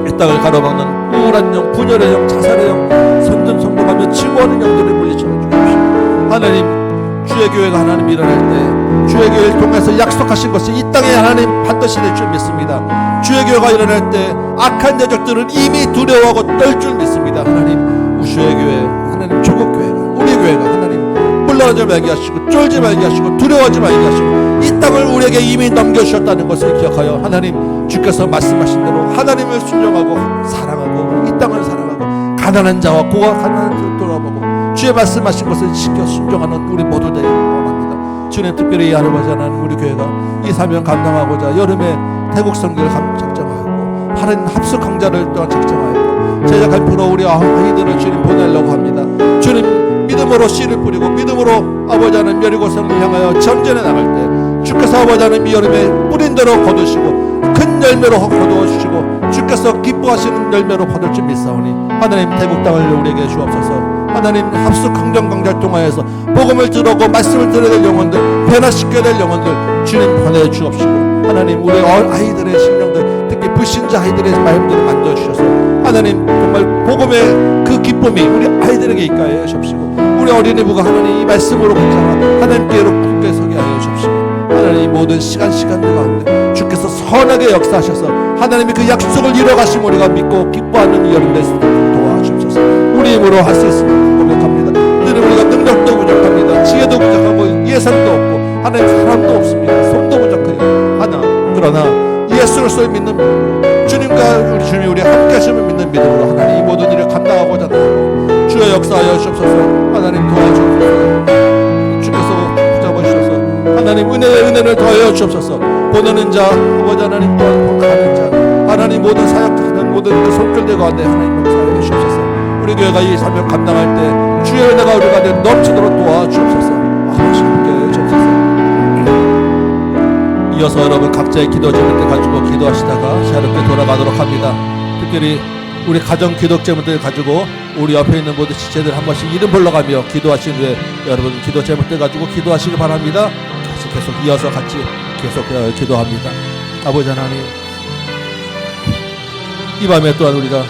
Speaker 4: 이 땅을 가로막는 우울한 영, 분열의 영, 자살의 영, 선전성동하며 치고하는 영들을 물리쳐 주십시오. 하나님, 주의 교회가 하나님 일어날 때 주의 교회를 통해서 약속하신 것이 이 땅에 하나님 반드시 될 줄 믿습니다. 주의 교회가 일어날 때 악한 대적들은 이미 두려워하고 떨 줄 믿습니다. 하나님 주의 교회, 하나님 조국 교회가, 우리 교회가 하나님 물러나지 말게 하시고 쫄지 말게 하시고 두려워하지 말게 하시고 이 땅을 우리에게 이미 넘겨주셨다는 것을 기억하여 하나님 주께서 말씀하신 대로 하나님을 순종하고 사랑하고 이 땅을 사랑하고 가난한 자와 고아한 자를 돌아보고 주의 말씀하신 것을 지켜 순종하는 우리 모두 되기를 원합니다. 주님, 특별히 이 아버지 하나님 우리 교회가 이 사명 감당하고자 여름에 태국 선교를 작정하였고 하나님 합숙 강좌를 또한 작정하였고 제작할 프로 우리 아이들을 주님 보내려고 합니다. 주님, 믿음으로 씨를 뿌리고 믿음으로 아버지 하나님 여리고성을 향하여 전전해 나갈 때 주께서 아버지 하나님 이 여름에 뿌린 대로 거두시고 큰 열매로 거두어 주시고 주께서 기뻐하시는 열매로 거둘 줄 믿사오니 하나님 태국 땅을 우리에게 주옵소서. 하나님 합숙 강정 강좌를 통하여서 복음을 들어오고 말씀을 들어야 될 영혼들, 변화시켜야 될 영혼들 주님 보내 주옵시고 하나님 우리 아이들의 심령들, 특히 불신자 아이들의 마음들을 만져 주셔서 하나님 정말 복음의 그 기쁨이 우리 아이들에게 있게 하여 주옵시고 우리 어린이부가 하나님 이 말씀으로 붙잡아 하나님께로 굳게 서게 하여 주옵시고 하나님 모든 시간들 가운데 주께서 선하게 역사하셔서 하나님이 그 약속을 이뤄가심 우리가 믿고 기뻐하는 이 여름 되시도록 도와주옵소서. 우리 힘으로 할 수 있음을 고백합니다. 주님, 우리가 능력도 부족합니다. 지혜도 부족하고 예산도 없고 하나님 사람도 없습니다. 손도 부족해요. 그러나 예수를 믿는 믿음으로 주님과 우리 주님이 우리 함께 하심을 믿는 믿음으로 하나님 이 모든 일을 감당하고자 나아가고 주의 역사하여 주옵소서. 하나님 도와주옵소서. 주께서 붙잡아 주셔서 하나님 은혜를 더하여 주옵소서. 보내는 자 아버지 하나님 또한 가는 자 하나님 모든 사역하는 모든 그 손길들 가운데 하나님 역사하여 주옵소서. 우리 교회가 이 사명 감당할 때 주의 은혜가 우리 가운데 넘치도록 도와주옵소서. 아버지 함께 주옵소서. 이어서 여러분 각자의 기도 제물들 가지고 기도하시다가 자유롭게 돌아가도록 합니다. 특별히 우리 가정 기도 제물들 가지고 우리 옆에 있는 모든 지체들 한 번씩 이름 불러가며 기도하신 후에 여러분 기도 제물들 가지고 기도하시기 바랍니다. 계속 이어서 같이 계속 기도합니다. 아버지 하나님, 이 밤에 또한 우리가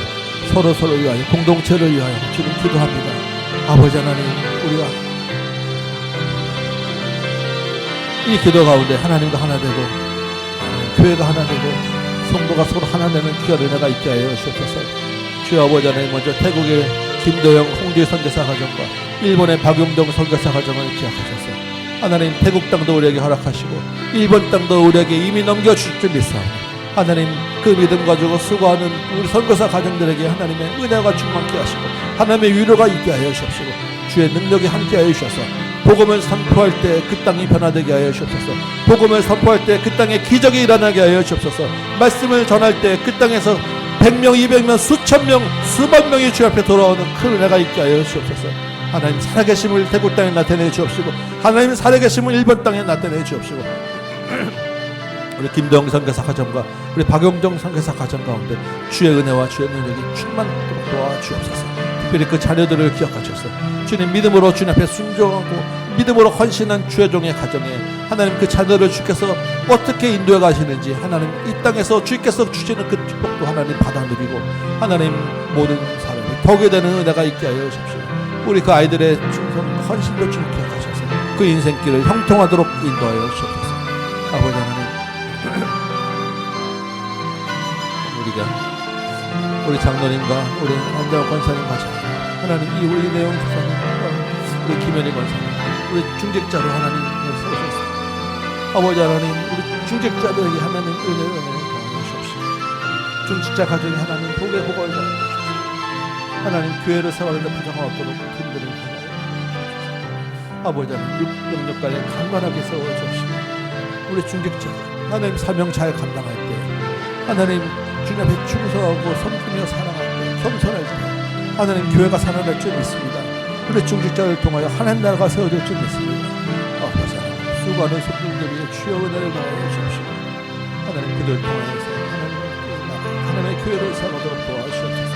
Speaker 4: 서로를 위하여 공동체를 위하여 주님 기도합니다. 아버지 하나님, 우리가 이 기도 가운데 하나님과 하나 되고 교회가 하나 되고 성도가 서로 하나 되는 귀한 은혜가 있게 하여 주옵소서. 주여 아버지 하나님, 먼저 태국의 김도영 홍주의 선교사 가정과 일본의 박용동 선교사 가정을 기억하셔서 하나님 태국 땅도 우리에게 허락하시고 일본 땅도 우리에게 이미 넘겨주실 줄 믿사오니 하나님 그 믿음 가지고 수고하는 우리 선교사 가정들에게 하나님의 은혜가 충만케 하시고 하나님의 위로가 있게 하여 주옵시고 주의 능력이 함께 하여 주셔서 복음을 선포할 때 그 땅이 변화되게 하여 주옵소서. 복음을 선포할 때 그 땅에 기적이 일어나게 하여 주옵소서. 말씀을 전할 때 그 땅에서 100명, 200명, 수천 명, 수만 명이 주 앞에 돌아오는 큰 은혜가 있게 하여 주옵소서. 하나님 살아계심을 태국 땅에 나타내 주옵시고 하나님 살아계심을 일본 땅에 나타내 주옵시고 우리 김도영 선교사 가정과 우리 박용정 선교사 가정 가운데 주의 은혜와 주의 능력이 충만토록 도와주옵소서. 특별히 그 자녀들을 기억하셔서 주님 믿음으로 주님 앞에 순종하고 믿음으로 헌신한 주의 종의 가정에 하나님 그 자녀를 주께서 어떻게 인도해 가시는지 하나님 이 땅에서 주께서 주시는 그 축복도 하나님 받아 누리고 하나님 모든 사람이 복이 되는 은혜가 있게 하여 주십시오. 우리 그 아이들의 충성 헌신도 주님 기억하셔서 그 인생길을 형통하도록 인도하여 주옵소서. 아버지 하나님, 우리 장로님과 우리 안대호 권사님 같이 하나님 이 우리 내용 집사님과 우리 김현희 권사님 우리 중직자로 하나님을 세우셨습니다. 아버지 하나님, 우리 중직자들에게 하나님 은혜를 더하시옵시고 중직자 가정에 하나님 복의 복을 더하시옵시고 하나님 교회를 세우는데 부정한 없도록 힘들은 하나님 아버지 하나님 영역간에 강건하게 세워주옵시고 우리 중직자들 하나님 사명 잘 감당할 때 하나님 주님 앞에 충성하고 섬기며 살아갈 때 겸손할 때 하나님 교회가 살아날 줄 믿습니다. 우리 중직자를 통하여 하나님 나라가 세워질 줄 믿습니다. 아버지 하나님 수고하는 손님들 위해 주여 은혜를 더하여 주옵시고 하나님 그들 통하여서 하나님의 교회를 세우도록 도와주옵소서.